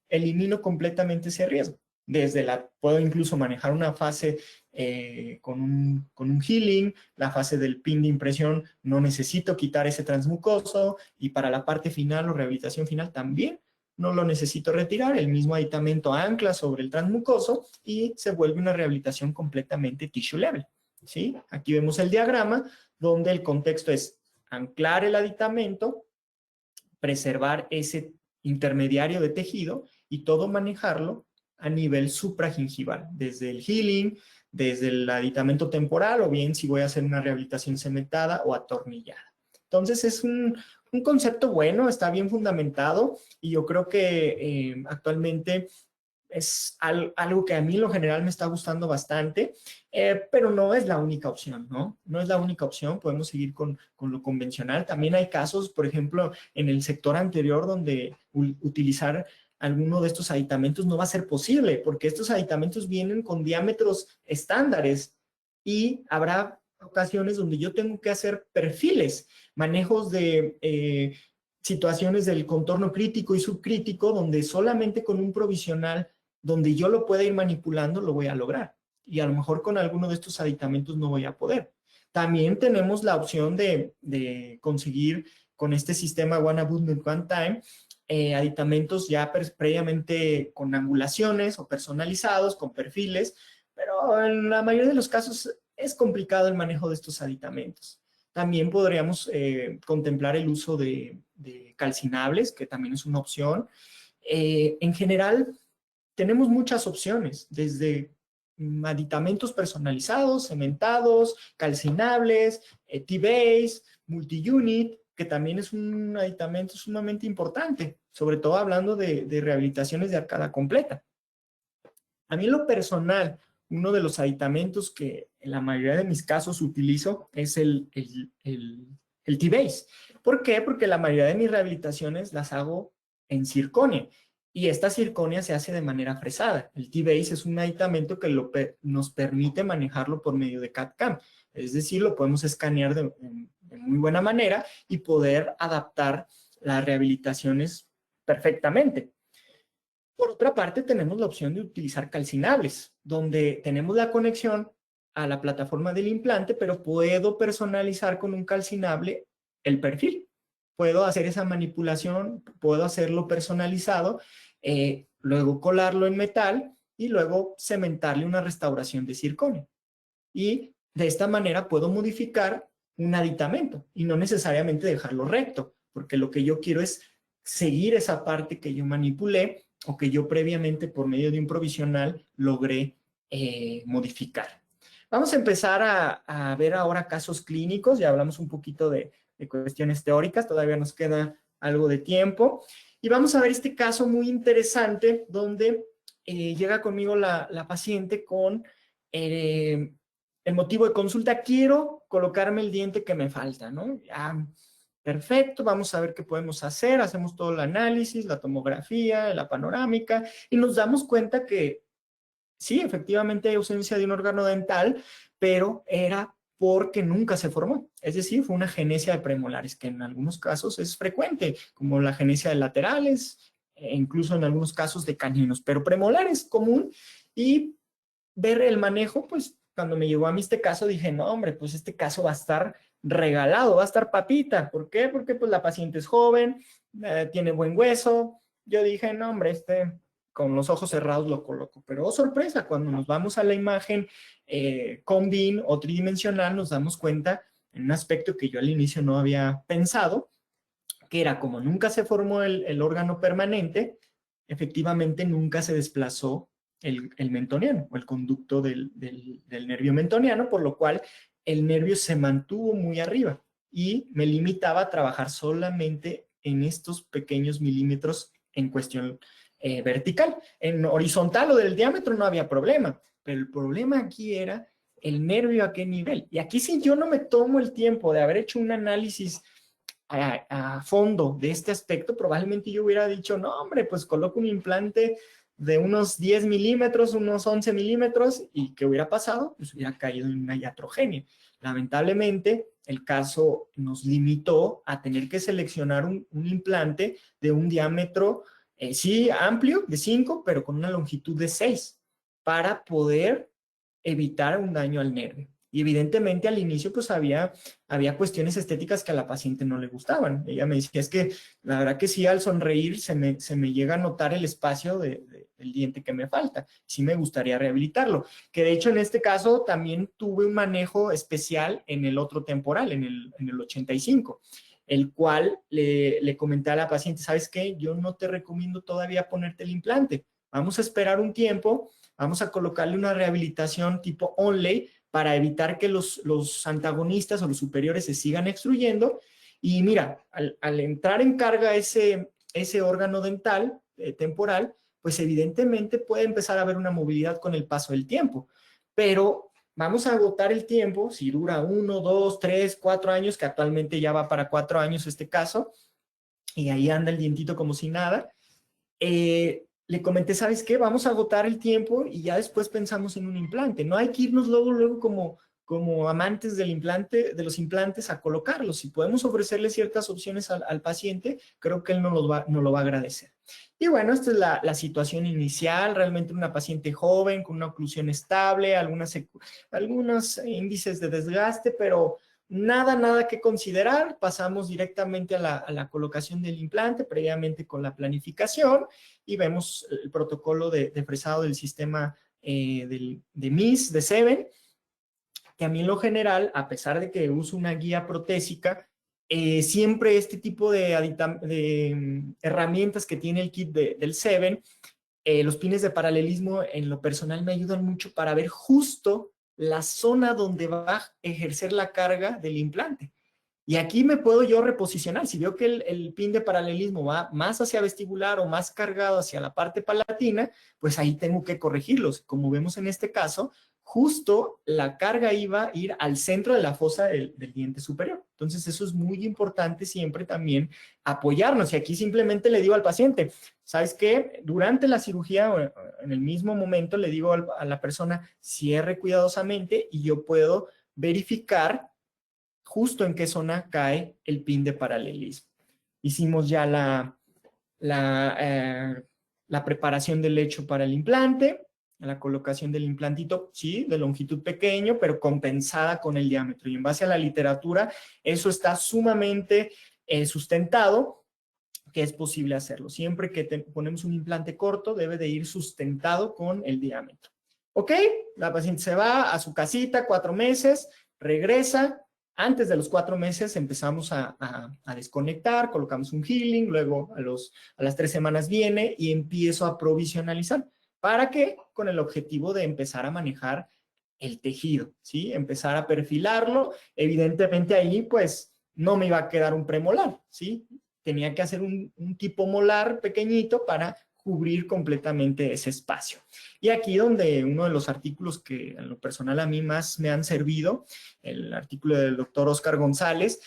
A: elimino completamente ese riesgo. Puedo incluso manejar una fase con un healing, la fase del pin de impresión, no necesito quitar ese transmucoso y para la parte final o rehabilitación final también no lo necesito retirar, el mismo aditamento ancla sobre el transmucoso y se vuelve una rehabilitación completamente tissue level, ¿sí? Aquí vemos el diagrama donde el contexto es anclar el aditamento, preservar ese intermediario de tejido y todo manejarlo a nivel supragingival, desde el healing, desde el aditamento temporal o bien si voy a hacer una rehabilitación cementada o atornillada. Entonces es un concepto bueno, está bien fundamentado y yo creo que actualmente es algo que a mí en lo general me está gustando bastante, pero no es la única opción, ¿no? No es la única opción, podemos seguir con lo convencional. También hay casos, por ejemplo, en el sector anterior donde utilizar alguno de estos aditamentos no va a ser posible, porque estos aditamentos vienen con diámetros estándares y habrá ocasiones donde yo tengo que hacer perfiles, manejos de situaciones del contorno crítico y subcrítico, donde solamente con un provisional donde yo lo pueda ir manipulando, lo voy a lograr. Y a lo mejor con alguno de estos aditamentos no voy a poder. También tenemos la opción de conseguir con este sistema One Abutment One Time aditamentos ya previamente con angulaciones o personalizados, con perfiles, pero en la mayoría de los casos es complicado el manejo de estos aditamentos. También podríamos contemplar el uso de calcinables, que también es una opción. En general, tenemos muchas opciones, desde aditamentos personalizados, cementados, calcinables, T-Base, multi-unit, que también es un aditamento sumamente importante, sobre todo hablando de rehabilitaciones de arcada completa. A mí en lo personal, uno de los aditamentos que en la mayoría de mis casos utilizo es el T-Base. ¿Por qué? Porque la mayoría de mis rehabilitaciones las hago en circonia. y esta circonia se hace de manera fresada. El T-Base es un aditamento que nos permite manejarlo por medio de CAD/CAM. Es decir, lo podemos escanear de muy buena manera y poder adaptar las rehabilitaciones perfectamente. Por otra parte, tenemos la opción de utilizar calcinables, donde tenemos la conexión a la plataforma del implante, pero puedo personalizar con un calcinable el perfil. Puedo hacer esa manipulación, puedo hacerlo personalizado, luego colarlo en metal y luego cementarle una restauración de circonio. Y de esta manera puedo modificar un aditamento y no necesariamente dejarlo recto, porque lo que yo quiero es seguir esa parte que yo manipulé o que yo previamente por medio de un provisional logré modificar. Vamos a empezar a ver ahora casos clínicos. Ya hablamos un poquito de cuestiones teóricas, todavía nos queda algo de tiempo. Y vamos a ver este caso muy interesante donde llega conmigo la paciente con el motivo de consulta: quiero colocarme el diente que me falta, ¿no? Ya, perfecto, vamos a ver qué podemos hacer. Hacemos todo el análisis, la tomografía, la panorámica, y nos damos cuenta que sí, efectivamente hay ausencia de un órgano dental, pero era porque nunca se formó. Es decir, fue una genesia de premolares, que en algunos casos es frecuente, como la genesia de laterales, e incluso en algunos casos de caninos, pero premolares común. Y ver el manejo, pues cuando me llegó a mí este caso dije, no hombre, pues este caso va a estar regalado, va a estar papita. ¿Por qué? Porque pues la paciente es joven, tiene buen hueso. Yo dije, no hombre, con los ojos cerrados lo coloco. Pero oh sorpresa, cuando nos vamos a la imagen con BIM o tridimensional, nos damos cuenta en un aspecto que yo al inicio no había pensado, que era como nunca se formó el órgano permanente, efectivamente nunca se desplazó el mentoniano o el conducto del nervio mentoniano, por lo cual el nervio se mantuvo muy arriba y me limitaba a trabajar solamente en estos pequeños milímetros en cuestión vertical. En horizontal o del diámetro no había problema, pero el problema aquí era el nervio a qué nivel. Y aquí si yo no me tomo el tiempo de haber hecho un análisis a fondo de este aspecto, probablemente yo hubiera dicho, no hombre, pues coloco un implante de unos 10 milímetros, unos 11 milímetros, y ¿qué hubiera pasado? Pues hubiera caído en una iatrogenia. Lamentablemente, el caso nos limitó a tener que seleccionar un implante de un diámetro, sí, amplio, de 5, pero con una longitud de 6, para poder evitar un daño al nervio. Y evidentemente al inicio pues había cuestiones estéticas que a la paciente no le gustaban. Ella me decía, es que la verdad que sí, al sonreír se me llega a notar el espacio del diente que me falta. Sí me gustaría rehabilitarlo. Que de hecho en este caso también tuve un manejo especial en el otro temporal, en el 85, el cual le comenté a la paciente, ¿sabes qué? Yo no te recomiendo todavía ponerte el implante. Vamos a esperar un tiempo, vamos a colocarle una rehabilitación tipo onlay para evitar que los antagonistas o los superiores se sigan extruyendo. Y mira, al entrar en carga ese órgano dental temporal, pues evidentemente puede empezar a haber una movilidad con el paso del tiempo. Pero vamos a agotar el tiempo, si dura 1, 2, 3, 4 años, que actualmente ya va para 4 años este caso, y ahí anda el dientito como si nada. Le comenté, ¿sabes qué? Vamos a agotar el tiempo y ya después pensamos en un implante. No hay que irnos luego como amantes del implante, de los implantes, a colocarlos. Si podemos ofrecerle ciertas opciones al paciente, creo que él nos lo va a agradecer. Y bueno, esta es la situación inicial. Realmente una paciente joven, con una oclusión estable, algunos índices de desgaste, pero nada que considerar. Pasamos directamente a la colocación del implante, previamente con la planificación, y vemos el protocolo de fresado del sistema de MIS, de Seven, que a mí en lo general, a pesar de que uso una guía protésica, siempre este tipo de herramientas que tiene el kit del Seven, los pines de paralelismo en lo personal me ayudan mucho para ver justo la zona donde va a ejercer la carga del implante. Y aquí me puedo yo reposicionar. Si veo que el pin de paralelismo va más hacia vestibular o más cargado hacia la parte palatina, pues ahí tengo que corregirlos. Como vemos en este caso, justo la carga iba a ir al centro de la fosa del diente superior. Entonces, eso es muy importante siempre también apoyarnos. Y aquí simplemente le digo al paciente, ¿sabes qué? Durante la cirugía o en el mismo momento le digo a la persona, cierre cuidadosamente y yo puedo verificar justo en qué zona cae el pin de paralelismo. Hicimos ya la preparación del lecho para el implante, la colocación del implantito, sí, de longitud pequeño, pero compensada con el diámetro. Y en base a la literatura, eso está sumamente sustentado, que es posible hacerlo. Siempre que ponemos un implante corto, debe de ir sustentado con el diámetro. ¿Ok? La paciente se va a su casita, 4 meses, regresa. Antes de los 4 meses empezamos a desconectar, colocamos un healing, luego a las 3 semanas viene y empiezo a provisionalizar. ¿Para qué? Con el objetivo de empezar a manejar el tejido, ¿sí? Empezar a perfilarlo. Evidentemente ahí, pues, no me iba a quedar un premolar, ¿sí? Tenía que hacer un tipo molar pequeñito para cubrir completamente ese espacio. Y aquí donde uno de los artículos que en lo personal a mí más me han servido, el artículo del doctor Oscar González,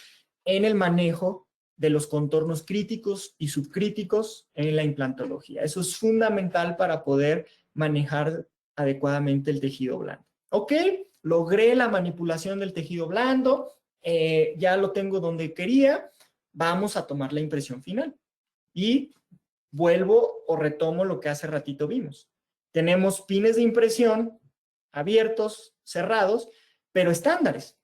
A: en el manejo de los contornos críticos y subcríticos en la implantología. Eso es fundamental para poder manejar adecuadamente el tejido blando. Ok, logré la manipulación del tejido blando, ya lo tengo donde quería, vamos a tomar la impresión final. Y vuelvo o retomo lo que hace ratito vimos. Tenemos pines de impresión abiertos, cerrados, pero estándares.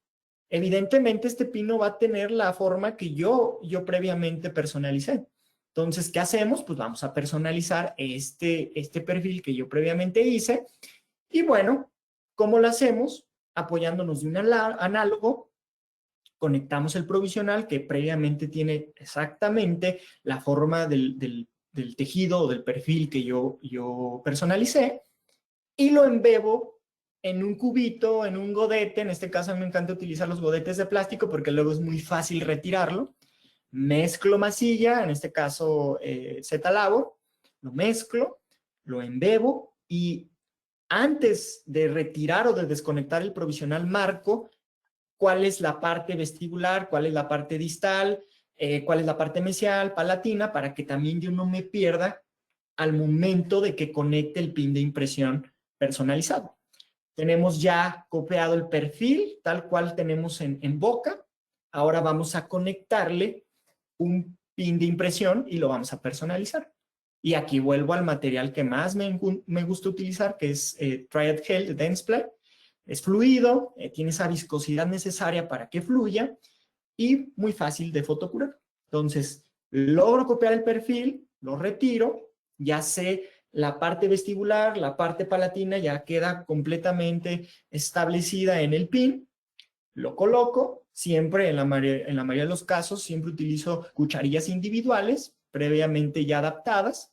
A: Evidentemente este pin no va a tener la forma que yo previamente personalicé. Entonces, ¿qué hacemos? Pues vamos a personalizar este perfil que yo previamente hice. Y bueno, ¿cómo lo hacemos? Apoyándonos de un análogo, conectamos el provisional que previamente tiene exactamente la forma del tejido o del perfil que yo personalicé y lo embebo en un cubito, en un godete. En este caso me encanta utilizar los godetes de plástico porque luego es muy fácil retirarlo. Mezclo masilla, en este caso Z-Labor, lo mezclo, lo embebo y antes de retirar o de desconectar el provisional marco cuál es la parte vestibular, cuál es la parte distal, cuál es la parte mesial, palatina, para que también yo no me pierda al momento de que conecte el pin de impresión personalizado. Tenemos ya copiado el perfil, tal cual tenemos en boca. Ahora vamos a conectarle un pin de impresión y lo vamos a personalizar. Y aquí vuelvo al material que más me gusta utilizar, que es Triad Gel de Dentsply. Es fluido, tiene esa viscosidad necesaria para que fluya y muy fácil de fotocurar. Entonces, logro copiar el perfil, lo retiro, ya sé la parte vestibular, la parte palatina ya queda completamente establecida en el pin, lo coloco, siempre en la mayoría de los casos, siempre utilizo cucharillas individuales previamente ya adaptadas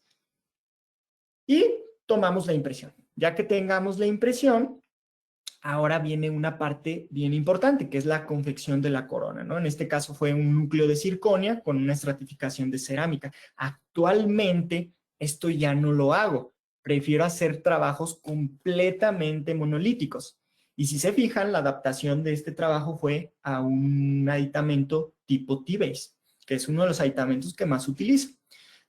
A: y tomamos la impresión. Ya que tengamos la impresión, ahora viene una parte bien importante, que es la confección de la corona, ¿no? En este caso fue un núcleo de circonia con una estratificación de cerámica. Actualmente esto ya no lo hago. Prefiero hacer trabajos completamente monolíticos. Y si se fijan, la adaptación de este trabajo fue a un aditamento tipo T-Base, que es uno de los aditamentos que más utilizo.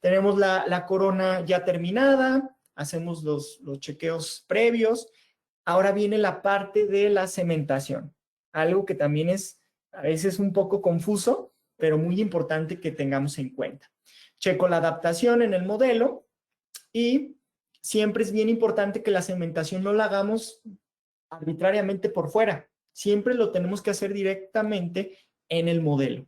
A: Tenemos la corona ya terminada, hacemos los chequeos previos. Ahora viene la parte de la cementación, algo que también es a veces un poco confuso, pero muy importante que tengamos en cuenta. Checo la adaptación en el modelo y siempre es bien importante que la cementación no la hagamos arbitrariamente por fuera. Siempre lo tenemos que hacer directamente en el modelo,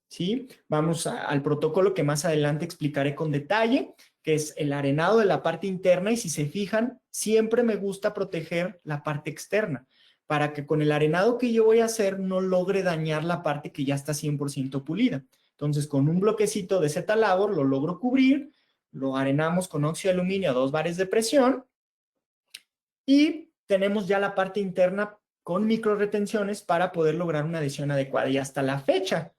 A: ¿sí? Vamos al protocolo que más adelante explicaré con detalle, que es el arenado de la parte interna y si se fijan, siempre me gusta proteger la parte externa para que con el arenado que yo voy a hacer no logre dañar la parte que ya está 100% pulida. Entonces, con un bloquecito de Z-Labor lo logro cubrir, lo arenamos con óxido de aluminio a 2 bares de presión y tenemos ya la parte interna con micro retenciones para poder lograr una adhesión adecuada. Y hasta la fecha,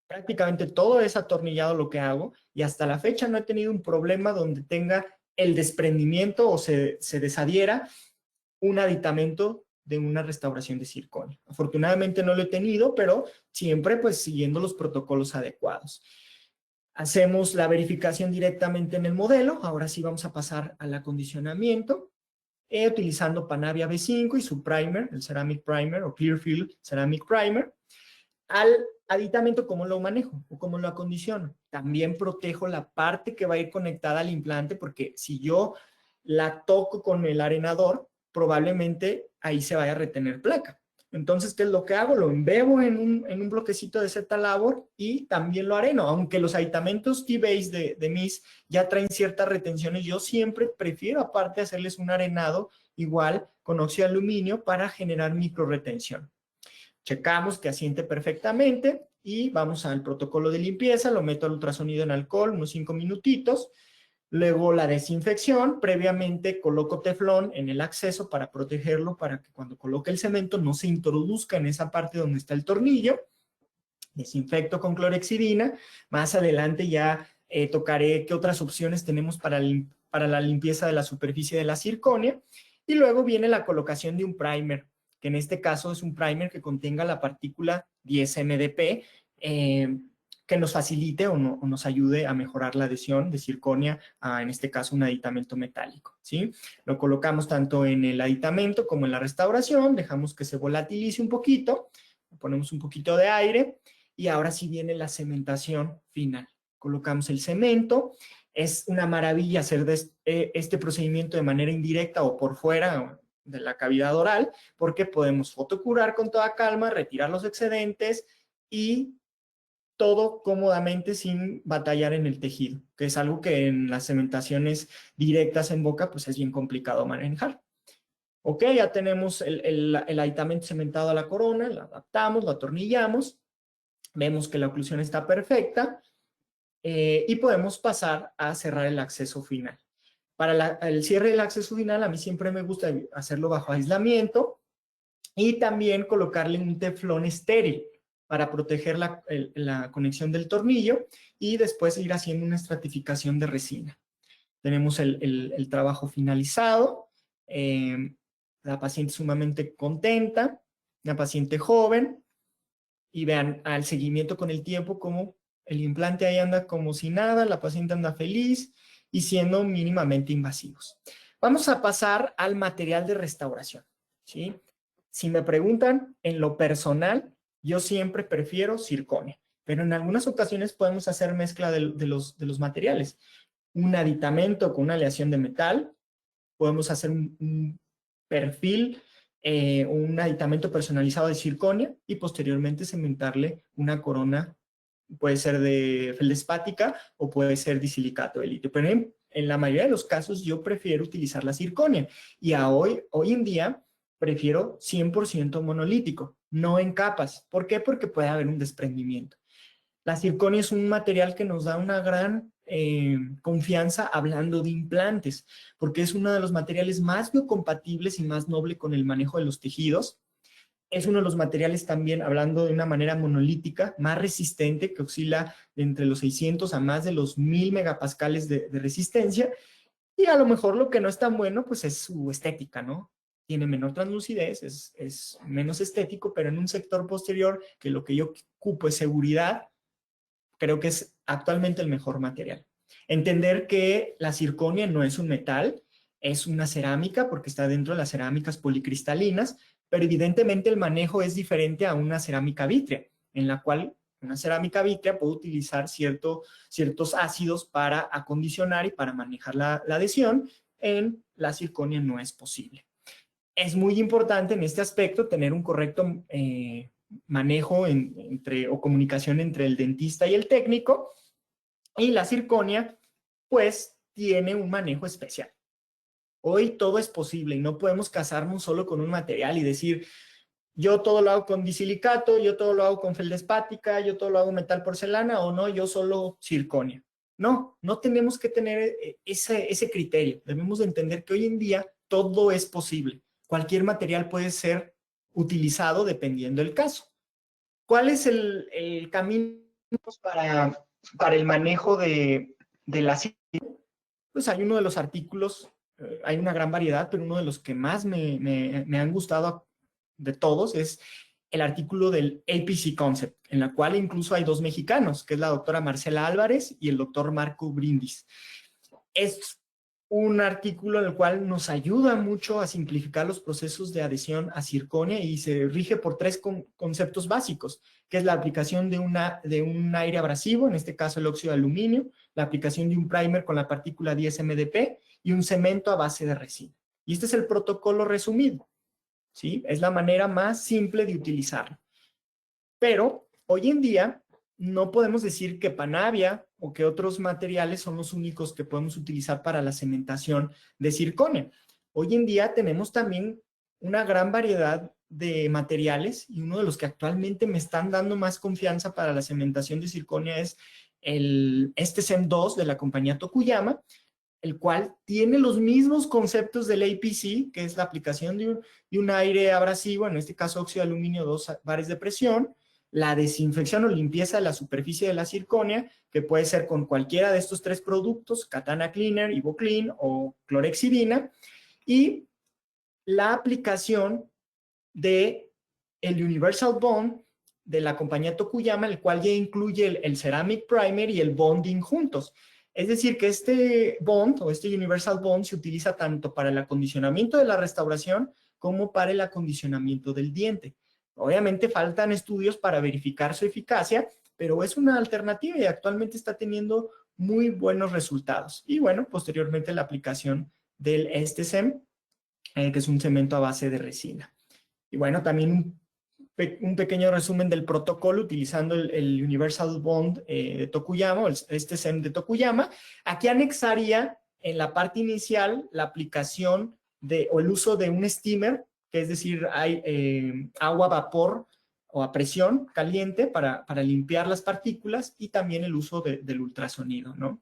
A: prácticamente todo es atornillado lo que hago y hasta la fecha no he tenido un problema donde tenga el desprendimiento o se desadhiera un aditamento de una restauración de circonio. Afortunadamente no lo he tenido, pero siempre pues siguiendo los protocolos adecuados. Hacemos la verificación directamente en el modelo. Ahora sí vamos a pasar al acondicionamiento, utilizando Panavia B5 y su primer, el Ceramic Primer o Clearfield Ceramic Primer. Al aditamento, ¿cómo lo manejo o cómo lo acondiciono? También protejo la parte que va a ir conectada al implante, porque si yo la toco con el arenador, probablemente ahí se vaya a retener placa. Entonces, ¿qué es lo que hago? Lo embebo en un bloquecito de Z-Labor y también lo areno. Aunque los aditamentos T-Base de MIS ya traen ciertas retenciones, yo siempre prefiero aparte hacerles un arenado igual con óxido de aluminio para generar micro retención. Checamos que asiente perfectamente y vamos al protocolo de limpieza, lo meto al ultrasonido en alcohol, unos 5 minutitos. Luego la desinfección, previamente coloco teflón en el acceso para protegerlo, para que cuando coloque el cemento no se introduzca en esa parte donde está el tornillo. Desinfecto con clorexidina. Más adelante ya tocaré qué otras opciones tenemos para la limpieza de la superficie de la circonia. Y luego viene la colocación de un primer, que en este caso es un primer que contenga la partícula 10-MDP, que nos facilite o nos ayude a mejorar la adhesión de circonia a, en este caso, un aditamento metálico, ¿sí? Lo colocamos tanto en el aditamento como en la restauración, dejamos que se volatilice un poquito, ponemos un poquito de aire y ahora sí viene la cementación final. Colocamos el cemento. Es una maravilla hacer este procedimiento de manera indirecta o por fuera de la cavidad oral, porque podemos fotocurar con toda calma, retirar los excedentes y todo cómodamente sin batallar en el tejido, que es algo que en las cementaciones directas en boca pues es bien complicado manejar. Ok, ya tenemos el aditamento cementado a la corona, lo adaptamos, lo atornillamos, vemos que la oclusión está perfecta y podemos pasar a cerrar el acceso final. Para el cierre del acceso final, a mí siempre me gusta hacerlo bajo aislamiento y también colocarle un teflón estéril para proteger la conexión del tornillo y después ir haciendo una estratificación de resina. Tenemos el trabajo finalizado, la paciente sumamente contenta, una paciente joven, y vean al seguimiento con el tiempo como el implante ahí anda como si nada, la paciente anda feliz y siendo mínimamente invasivos. Vamos a pasar al material de restauración, ¿sí? Si me preguntan, en lo personal, yo siempre prefiero circonia, pero en algunas ocasiones podemos hacer mezcla de los materiales. Un aditamento con una aleación de metal, podemos hacer un perfil, un aditamento personalizado de circonia y posteriormente cementarle una corona, puede ser de feldespática o puede ser disilicato de litio. Pero en la mayoría de los casos yo prefiero utilizar la circonia y hoy en día prefiero 100% monolítico, no en capas. ¿Por qué? Porque puede haber un desprendimiento. La circonia es un material que nos da una gran confianza hablando de implantes, porque es uno de los materiales más biocompatibles y más noble con el manejo de los tejidos. Es uno de los materiales también, hablando de una manera monolítica, más resistente, que oscila de entre los 600 a más de los 1000 megapascales de resistencia. Y a lo mejor lo que no es tan bueno, pues es su estética, ¿no? Tiene menor translucidez, es menos estético, pero en un sector posterior, que lo que yo ocupo es seguridad, creo que es actualmente el mejor material. Entender que la circonia no es un metal, es una cerámica porque está dentro de las cerámicas policristalinas, pero evidentemente el manejo es diferente a una cerámica vítrea, en la cual una cerámica vítrea puede utilizar ciertos ácidos para acondicionar y para manejar la adhesión. En la circonia no es posible. Es muy importante en este aspecto tener un correcto manejo o comunicación entre el dentista y el técnico, y la circonia pues tiene un manejo especial. Hoy todo es posible y no podemos casarnos solo con un material y decir, yo todo lo hago con disilicato, yo todo lo hago con feldespática, yo todo lo hago metal porcelana, o no, yo solo circonia. No, no tenemos que tener ese criterio. Debemos de entender que hoy en día todo es posible. Cualquier material puede ser utilizado dependiendo del caso. ¿Cuál es el camino para el manejo de la circonia? Pues hay uno de los artículos, hay una gran variedad, pero uno de los que más me han gustado de todos, es el artículo del APC Concept, en la cual incluso hay 2 mexicanos, que es la doctora Marcela Álvarez y el doctor Marco Brindis. Es un artículo en el cual nos ayuda mucho a simplificar los procesos de adhesión a circonia y se rige por 3 conceptos básicos, que es la aplicación de un aire abrasivo, en este caso el óxido de aluminio, la aplicación de un primer con la partícula 10-MDP y un cemento a base de resina. Y este es el protocolo resumido, ¿sí? Es la manera más simple de utilizarlo. Pero hoy en día no podemos decir que Panavia o que otros materiales son los únicos que podemos utilizar para la cementación de circonia. Hoy en día tenemos también una gran variedad de materiales y uno de los que actualmente me están dando más confianza para la cementación de circonia es este CEM 2 de la compañía Tokuyama, el cual tiene los mismos conceptos del APC, que es la aplicación de un aire abrasivo, en este caso óxido de aluminio 2 bares de presión, la desinfección o limpieza de la superficie de la circonia, que puede ser con cualquiera de estos 3 productos, Katana Cleaner, Ivoclean o clorexidina, y la aplicación de el Universal Bond de la compañía Tokuyama, el cual ya incluye el Ceramic Primer y el Bonding juntos. Es decir, que este bond o este Universal Bond se utiliza tanto para el acondicionamiento de la restauración como para el acondicionamiento del diente. Obviamente faltan estudios para verificar su eficacia, pero es una alternativa y actualmente está teniendo muy buenos resultados. Y bueno, posteriormente la aplicación del SEM, que es un cemento a base de resina. Y bueno, también un pequeño resumen del protocolo utilizando el Universal Bond de Tokuyama, este CEM de Tokuyama. Aquí anexaría en la parte inicial la aplicación o el uso de un steamer, que es decir, hay agua a vapor o a presión caliente para limpiar las partículas y también el uso del ultrasonido, ¿no?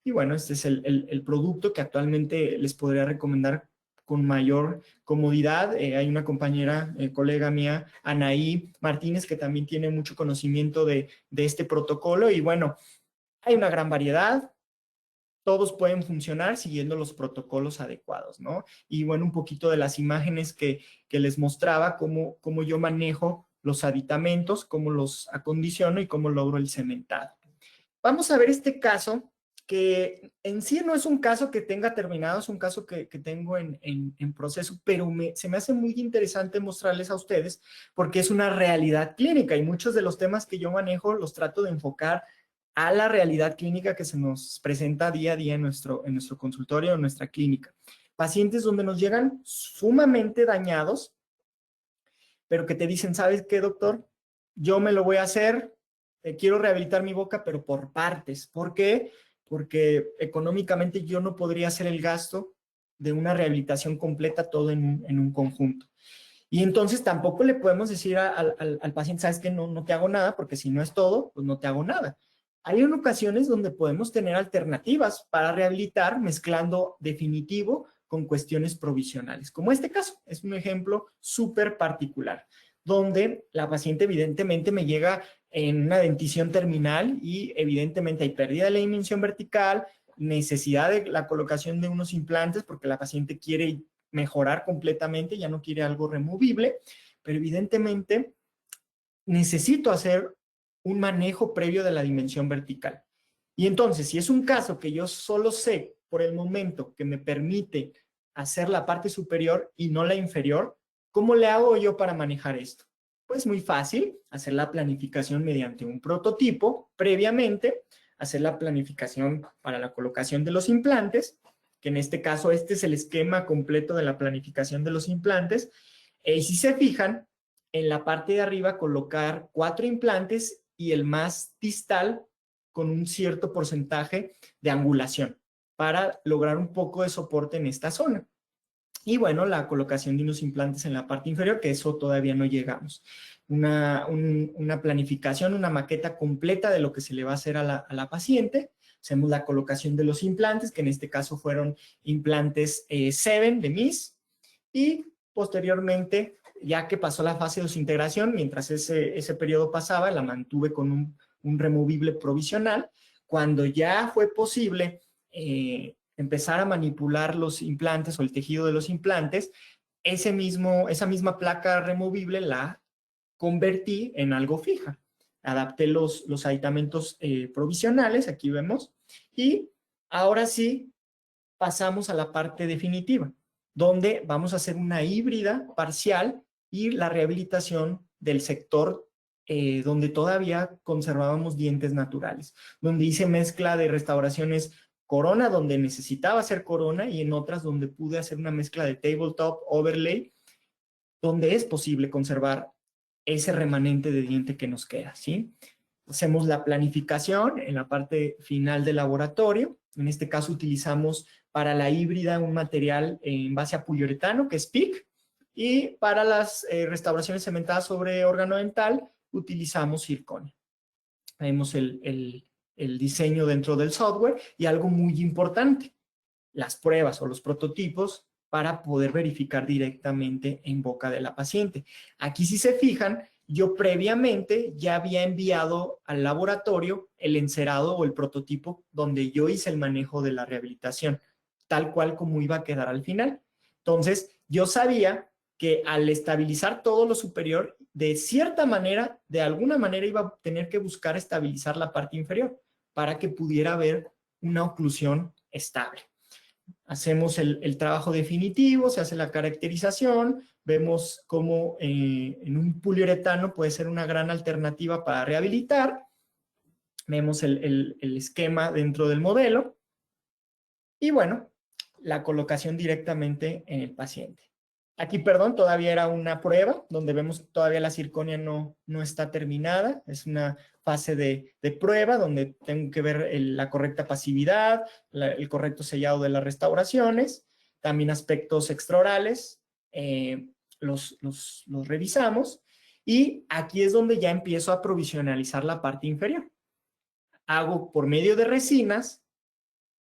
A: Y bueno, este es el producto que actualmente les podría recomendar con mayor comodidad. Hay una compañera, colega mía, Anaí Martínez, que también tiene mucho conocimiento de este protocolo. Y bueno, hay una gran variedad. Todos pueden funcionar siguiendo los protocolos adecuados, ¿no? Y bueno, un poquito de las imágenes que les mostraba, cómo yo manejo los aditamentos, cómo los acondiciono y cómo logro el cementado. Vamos a ver este caso, que en sí no es un caso que tenga terminado, es un caso que tengo en proceso, pero se me hace muy interesante mostrarles a ustedes porque es una realidad clínica y muchos de los temas que yo manejo los trato de enfocar a la realidad clínica que se nos presenta día a día en nuestro consultorio, en nuestra clínica. Pacientes donde nos llegan sumamente dañados, pero que te dicen, ¿sabes qué, doctor? Yo me lo voy a hacer, quiero rehabilitar mi boca, pero por partes. ¿Por qué? Porque económicamente yo no podría hacer el gasto de una rehabilitación completa todo en un conjunto. Y entonces tampoco le podemos decir al paciente, sabes que no te hago nada, porque si no es todo, pues no te hago nada. Hay ocasiones donde podemos tener alternativas para rehabilitar mezclando definitivo con cuestiones provisionales, como este caso. Es un ejemplo súper particular, donde la paciente evidentemente me llega en una dentición terminal y evidentemente hay pérdida de la dimensión vertical, necesidad de la colocación de unos implantes porque la paciente quiere mejorar completamente, ya no quiere algo removible, pero evidentemente necesito hacer un manejo previo de la dimensión vertical. Y entonces, si es un caso que yo solo sé por el momento que me permite hacer la parte superior y no la inferior, ¿cómo le hago yo para manejar esto? Pues muy fácil, hacer la planificación mediante un prototipo previamente, hacer la planificación para la colocación de los implantes, que en este caso este es el esquema completo de la planificación de los implantes. Y si se fijan, en la parte de arriba colocar 4 implantes y el más distal con un cierto porcentaje de angulación para lograr un poco de soporte en esta zona. Y bueno, la colocación de unos implantes en la parte inferior, que eso todavía no llegamos. Una planificación, una maqueta completa de lo que se le va a hacer a la paciente. Hacemos la colocación de los implantes, que en este caso fueron implantes 7 de MIS. Y posteriormente, ya que pasó la fase de desintegración, mientras ese periodo pasaba, la mantuve con un removible provisional. Cuando ya fue posible empezar a manipular los implantes o el tejido de los implantes, esa misma placa removible la convertí en algo fija. Adapté los aditamentos provisionales, aquí vemos, y ahora sí pasamos a la parte definitiva, donde vamos a hacer una híbrida parcial y la rehabilitación del sector donde todavía conservábamos dientes naturales, donde hice mezcla de restauraciones corona, donde necesitaba hacer corona, y en otras donde pude hacer una mezcla de tabletop, overlay, donde es posible conservar ese remanente de diente que nos queda, ¿sí? Hacemos la planificación en la parte final del laboratorio. En este caso utilizamos para la híbrida un material en base a poliuretano, que es PIC, y para las restauraciones cementadas sobre órgano dental utilizamos circonio. Vemos el diseño dentro del software y algo muy importante, las pruebas o los prototipos para poder verificar directamente en boca de la paciente. Aquí, si se fijan, yo previamente ya había enviado al laboratorio el encerado o el prototipo donde yo hice el manejo de la rehabilitación, tal cual como iba a quedar al final. Entonces, yo sabía que al estabilizar todo lo superior, de cierta manera, de alguna manera iba a tener que buscar estabilizar la parte inferior para que pudiera haber una oclusión estable. Hacemos el trabajo definitivo, se hace la caracterización, vemos cómo en un poliuretano puede ser una gran alternativa para rehabilitar, vemos el esquema dentro del modelo y bueno, la colocación directamente en el paciente. Aquí, perdón, todavía era una prueba donde vemos todavía la circonia no está terminada, es una fase de prueba donde tengo que ver la correcta pasividad, el correcto sellado de las restauraciones, también aspectos extraorales, los revisamos y aquí es donde ya empiezo a provisionalizar la parte inferior. Hago por medio de resinas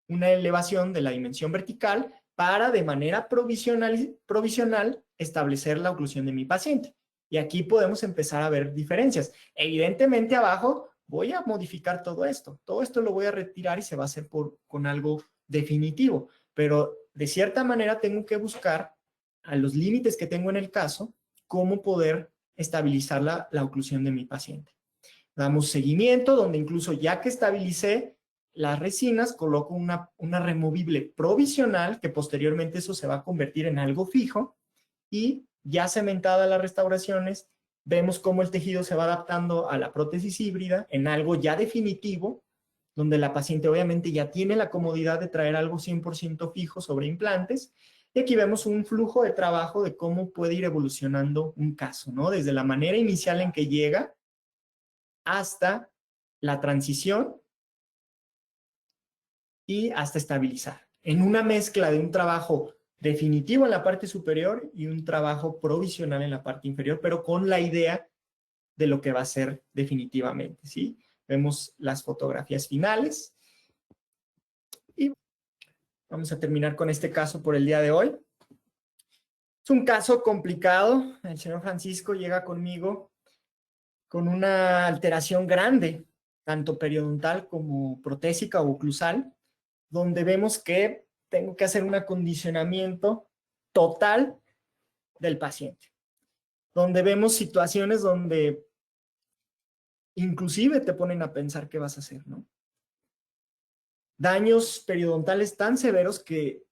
A: una elevación de la dimensión vertical para de manera provisional establecer la oclusión de mi paciente. Y aquí podemos empezar a ver diferencias. Evidentemente abajo voy a modificar todo esto. Todo esto lo voy a retirar y se va a hacer con algo definitivo. Pero de cierta manera tengo que buscar a los límites que tengo en el caso cómo poder estabilizar la oclusión de mi paciente. Damos seguimiento donde incluso ya que estabilicé las resinas, coloco una removible provisional que posteriormente eso se va a convertir en algo fijo y ya cementadas las restauraciones, vemos cómo el tejido se va adaptando a la prótesis híbrida en algo ya definitivo, donde la paciente obviamente ya tiene la comodidad de traer algo 100% fijo sobre implantes. Y aquí vemos un flujo de trabajo de cómo puede ir evolucionando un caso, ¿no? Desde la manera inicial en que llega hasta la transición y hasta estabilizar. En una mezcla de un trabajo definitivo en la parte superior y un trabajo provisional en la parte inferior, pero con la idea de lo que va a ser definitivamente, ¿sí? Vemos las fotografías finales. Y vamos a terminar con este caso por el día de hoy. Es un caso complicado. El señor Francisco llega conmigo con una alteración grande, tanto periodontal como protésica o oclusal, donde vemos que tengo que hacer un acondicionamiento total del paciente, donde vemos situaciones donde inclusive te ponen a pensar qué vas a hacer, ¿no? Daños periodontales tan severos que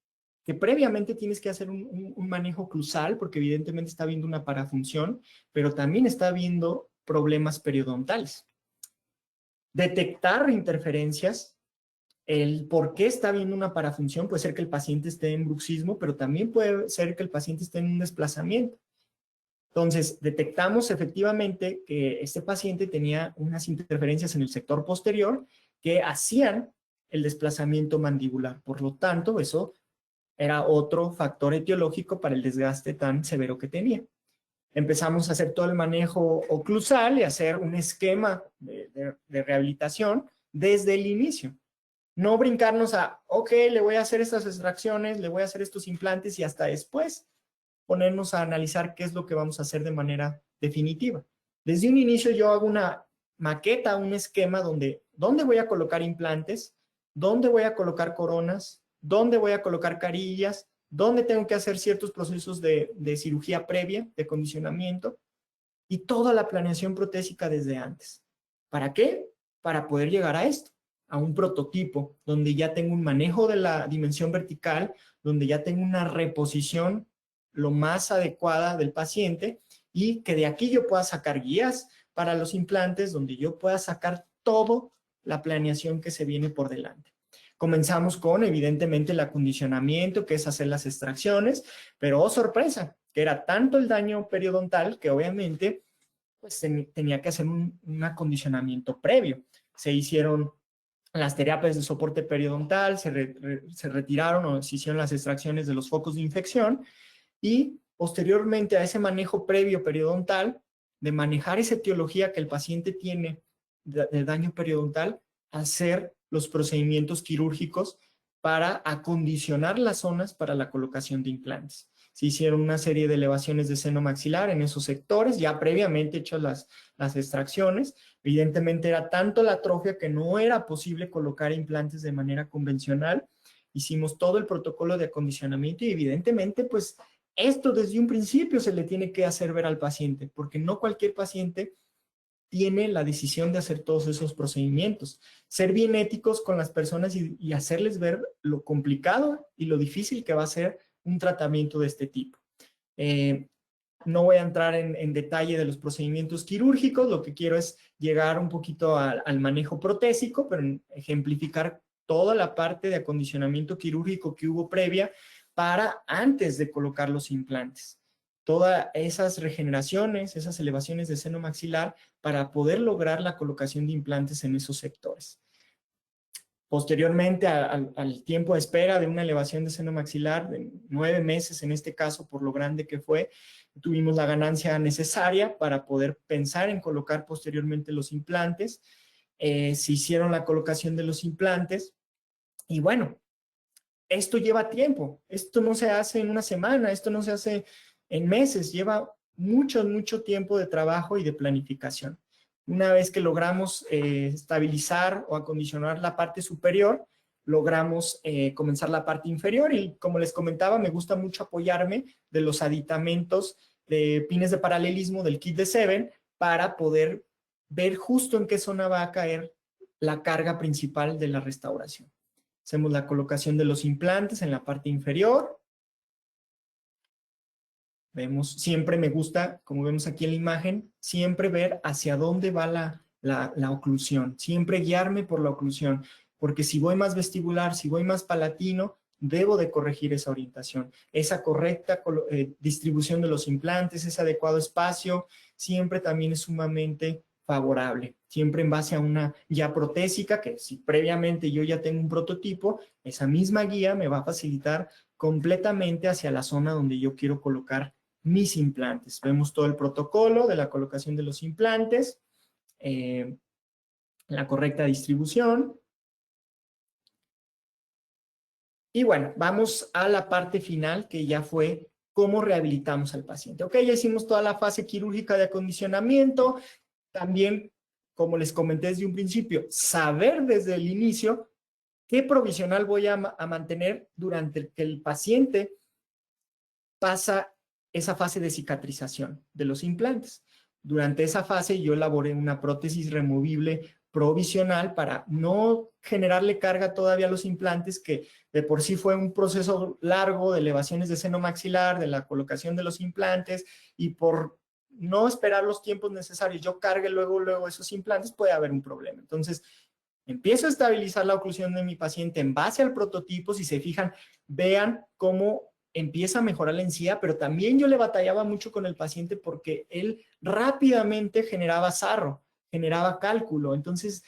A: previamente tienes que hacer un manejo oclusal, porque evidentemente está habiendo una parafunción, pero también está habiendo problemas periodontales. Detectar interferencias, el por qué está habiendo una parafunción, puede ser que el paciente esté en bruxismo, pero también puede ser que el paciente esté en un desplazamiento. Entonces, detectamos efectivamente que este paciente tenía unas interferencias en el sector posterior que hacían el desplazamiento mandibular. Por lo tanto, eso era otro factor etiológico para el desgaste tan severo que tenía. Empezamos a hacer todo el manejo oclusal y hacer un esquema de rehabilitación desde el inicio. No brincarnos a, ok, le voy a hacer estas extracciones, le voy a hacer estos implantes y hasta después ponernos a analizar qué es lo que vamos a hacer de manera definitiva. Desde un inicio yo hago una maqueta, un esquema dónde voy a colocar implantes, dónde voy a colocar coronas, dónde voy a colocar carillas, dónde tengo que hacer ciertos procesos de cirugía previa, de acondicionamiento, y toda la planeación protésica desde antes. ¿Para qué? Para poder llegar a esto, a un prototipo, donde ya tengo un manejo de la dimensión vertical, donde ya tengo una reposición lo más adecuada del paciente, y que de aquí yo pueda sacar guías para los implantes, donde yo pueda sacar todo la planeación que se viene por delante. Comenzamos con, evidentemente, el acondicionamiento, que es hacer las extracciones, pero oh sorpresa, que era tanto el daño periodontal que obviamente pues, tenía que hacer un acondicionamiento previo. Se hicieron las terapias de soporte periodontal, se retiraron o se hicieron las extracciones de los focos de infección, y posteriormente a ese manejo previo periodontal, de manejar esa etiología que el paciente tiene de daño periodontal, hacer los procedimientos quirúrgicos para acondicionar las zonas para la colocación de implantes. Se hicieron una serie de elevaciones de seno maxilar en esos sectores, ya previamente hechas las extracciones. Evidentemente era tanto la atrofia que no era posible colocar implantes de manera convencional. Hicimos todo el protocolo de acondicionamiento y evidentemente pues esto desde un principio se le tiene que hacer ver al paciente, porque no cualquier paciente tiene la decisión de hacer todos esos procedimientos. Ser bien éticos con las personas y hacerles ver lo complicado y lo difícil que va a ser un tratamiento de este tipo. No voy a entrar en detalle de los procedimientos quirúrgicos, lo que quiero es llegar un poquito al manejo protésico, pero ejemplificar toda la parte de acondicionamiento quirúrgico que hubo previa para antes de colocar los implantes. Todas esas regeneraciones, esas elevaciones de seno maxilar para poder lograr la colocación de implantes en esos sectores. Posteriormente al tiempo de espera de una elevación de seno maxilar de 9 meses, en este caso por lo grande que fue, tuvimos la ganancia necesaria para poder pensar en colocar posteriormente los implantes. Se hicieron la colocación de los implantes y bueno, esto lleva tiempo, esto no se hace en una semana, esto no se hace en meses, lleva mucho tiempo de trabajo y de planificación. Una vez que logramos estabilizar o acondicionar la parte superior, logramos comenzar la parte inferior y como les comentaba, me gusta mucho apoyarme de los aditamentos de pines de paralelismo del kit de Seven para poder ver justo en qué zona va a caer la carga principal de la restauración. Hacemos la colocación de los implantes en la parte inferior. Vemos, siempre me gusta, como vemos aquí en la imagen, siempre ver hacia dónde va la oclusión. Siempre guiarme por la oclusión, porque si voy más vestibular, si voy más palatino, debo de corregir esa orientación. Esa correcta distribución de los implantes, ese adecuado espacio, siempre también es sumamente favorable. Siempre en base a una guía protésica, que si previamente yo ya tengo un prototipo, esa misma guía me va a facilitar completamente hacia la zona donde yo quiero colocar mis implantes. Vemos todo el protocolo de la colocación de los implantes, la correcta distribución. Y bueno, vamos a la parte final que ya fue cómo rehabilitamos al paciente. Ok, ya hicimos toda la fase quirúrgica de acondicionamiento. También, como les comenté desde un principio, saber desde el inicio qué provisional voy a mantener durante el que el paciente pasa esa fase de cicatrización de los implantes. Durante esa fase yo elaboré una prótesis removible provisional para no generarle carga todavía a los implantes, que de por sí fue un proceso largo de elevaciones de seno maxilar, de la colocación de los implantes, y por no esperar los tiempos necesarios, yo cargue luego esos implantes, puede haber un problema. Entonces, empiezo a estabilizar la oclusión de mi paciente en base al prototipo. Si se fijan, vean cómo empieza a mejorar la encía, pero también yo le batallaba mucho con el paciente porque él rápidamente generaba sarro, generaba cálculo. Entonces,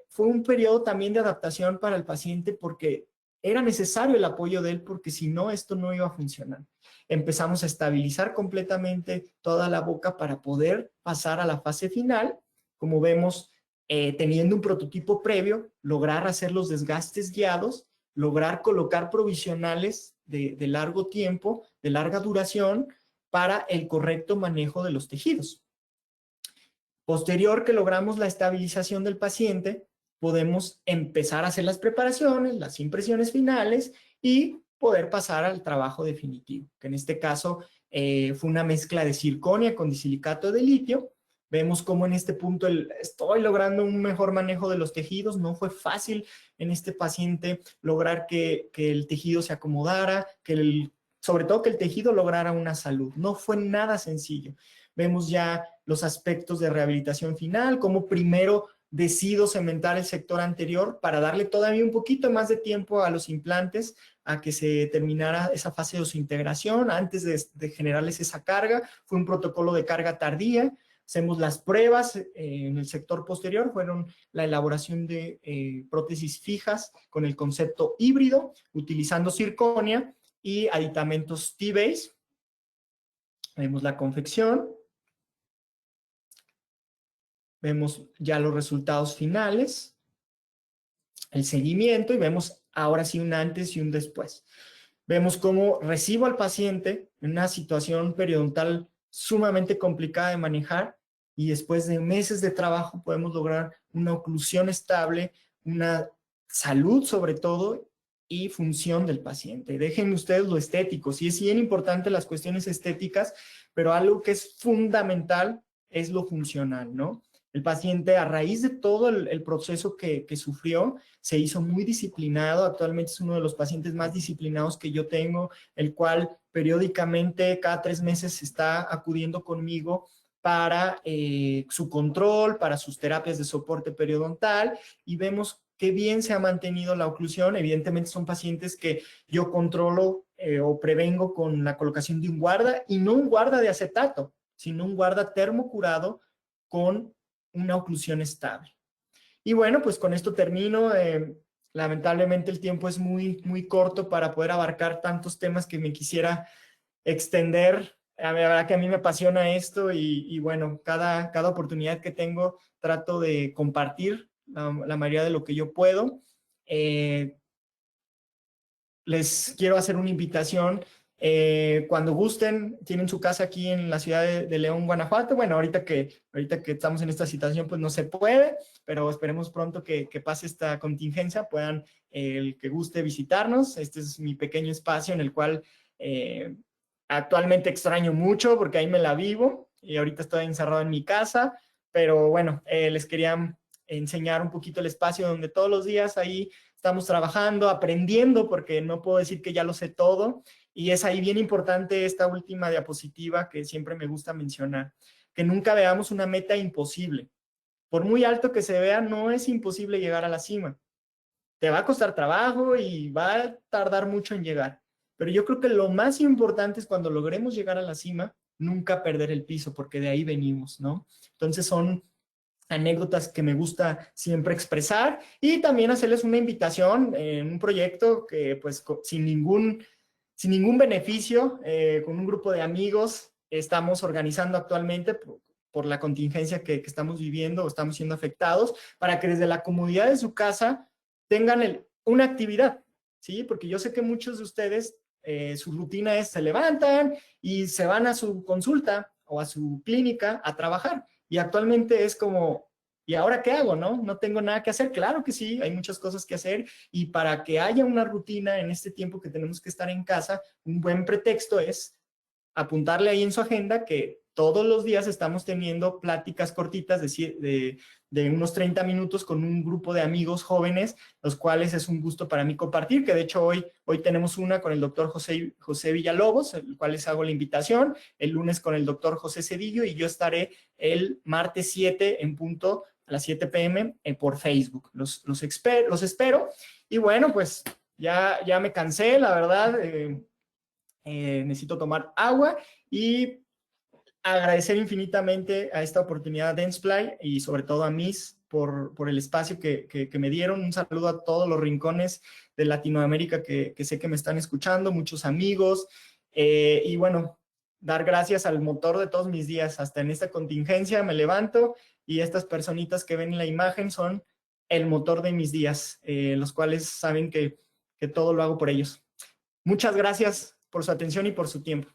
A: fue un periodo también de adaptación para el paciente porque era necesario el apoyo de él, porque si no, esto no iba a funcionar. Empezamos a estabilizar completamente toda la boca para poder pasar a la fase final. Como vemos, teniendo un prototipo previo, lograr hacer los desgastes guiados, lograr colocar provisionales de largo tiempo, de larga duración, para el correcto manejo de los tejidos. Posterior que logramos la estabilización del paciente, podemos empezar a hacer las preparaciones, las impresiones finales y poder pasar al trabajo definitivo, que en este caso fue una mezcla de zirconia con disilicato de litio. Vemos cómo en este punto estoy logrando un mejor manejo de los tejidos. No fue fácil en este paciente lograr que el tejido se acomodara, sobre todo que el tejido lograra una salud. No fue nada sencillo. Vemos ya los aspectos de rehabilitación final, cómo primero decido cementar el sector anterior para darle todavía un poquito más de tiempo a los implantes, a que se terminara esa fase de desintegración antes de generarles esa carga. Fue un protocolo de carga tardía. Hacemos las pruebas en el sector posterior, fueron la elaboración de prótesis fijas con el concepto híbrido, utilizando zirconia y aditamentos T-Base. Vemos la confección. Vemos ya los resultados finales, el seguimiento, y vemos ahora sí un antes y un después. Vemos cómo recibo al paciente en una situación periodontal sumamente complicada de manejar, y después de meses de trabajo podemos lograr una oclusión estable, una salud sobre todo, y función del paciente. Dejen ustedes lo estético. Sí es bien importante las cuestiones estéticas, pero algo que es fundamental es lo funcional, ¿no? El paciente, a raíz de todo el proceso que sufrió, se hizo muy disciplinado. Actualmente es uno de los pacientes más disciplinados que yo tengo, el cual periódicamente, cada 3 meses, está acudiendo conmigo para su control, para sus terapias de soporte periodontal, y vemos qué bien se ha mantenido la oclusión. Evidentemente son pacientes que yo controlo o prevengo con la colocación de un guarda, y no un guarda de acetato, sino un guarda termocurado con una oclusión estable. Y bueno, pues con esto termino. Lamentablemente el tiempo es muy corto para poder abarcar tantos temas que me quisiera extender. La verdad que a mí me apasiona esto, y bueno, cada oportunidad que tengo trato de compartir la mayoría de lo que yo puedo. Les quiero hacer una invitación. Cuando gusten, tienen su casa aquí en la ciudad de León, Guanajuato. Bueno, ahorita que estamos en esta situación, pues no se puede, pero esperemos pronto que pase esta contingencia, puedan, el que guste, visitarnos. Este es mi pequeño espacio en el cual actualmente extraño mucho, porque ahí me la vivo, y ahorita estoy encerrado en mi casa, pero bueno, les quería enseñar un poquito el espacio donde todos los días ahí estamos trabajando, aprendiendo, porque no puedo decir que ya lo sé todo. Y es ahí bien importante esta última diapositiva que siempre me gusta mencionar, que nunca veamos una meta imposible. Por muy alto que se vea, no es imposible llegar a la cima. Te va a costar trabajo y va a tardar mucho en llegar. Pero yo creo que lo más importante es, cuando logremos llegar a la cima, nunca perder el piso, porque de ahí venimos, ¿no? Entonces son anécdotas que me gusta siempre expresar, y también hacerles una invitación en un proyecto que, pues, sin ningún beneficio, con un grupo de amigos, estamos organizando actualmente por la contingencia que estamos viviendo o estamos siendo afectados, para que desde la comodidad de su casa tengan una actividad, ¿sí? Porque yo sé que muchos de ustedes, su rutina es: se levantan y se van a su consulta o a su clínica a trabajar. Y actualmente es como, ¿y ahora qué hago, no? No tengo nada que hacer. Claro que sí, hay muchas cosas que hacer, y para que haya una rutina en este tiempo que tenemos que estar en casa, un buen pretexto es apuntarle ahí en su agenda que todos los días estamos teniendo pláticas cortitas de unos 30 minutos con un grupo de amigos jóvenes, los cuales es un gusto para mí compartir, que de hecho hoy tenemos una con el doctor José Villalobos, el cual les hago la invitación, el lunes con el doctor José Cedillo, y yo estaré el martes 7 en punto a las 7 p.m. por Facebook. Los espero. Y bueno, pues ya me cansé, la verdad. Necesito tomar agua, y agradecer infinitamente a esta oportunidad de Dentsply, y sobre todo a Miss por el espacio que me dieron. Un saludo a todos los rincones de Latinoamérica que sé que me están escuchando, muchos amigos, y bueno, dar gracias al motor de todos mis días. Hasta en esta contingencia me levanto, y estas personitas que ven en la imagen son el motor de mis días, los cuales saben que todo lo hago por ellos. Muchas gracias por su atención y por su tiempo.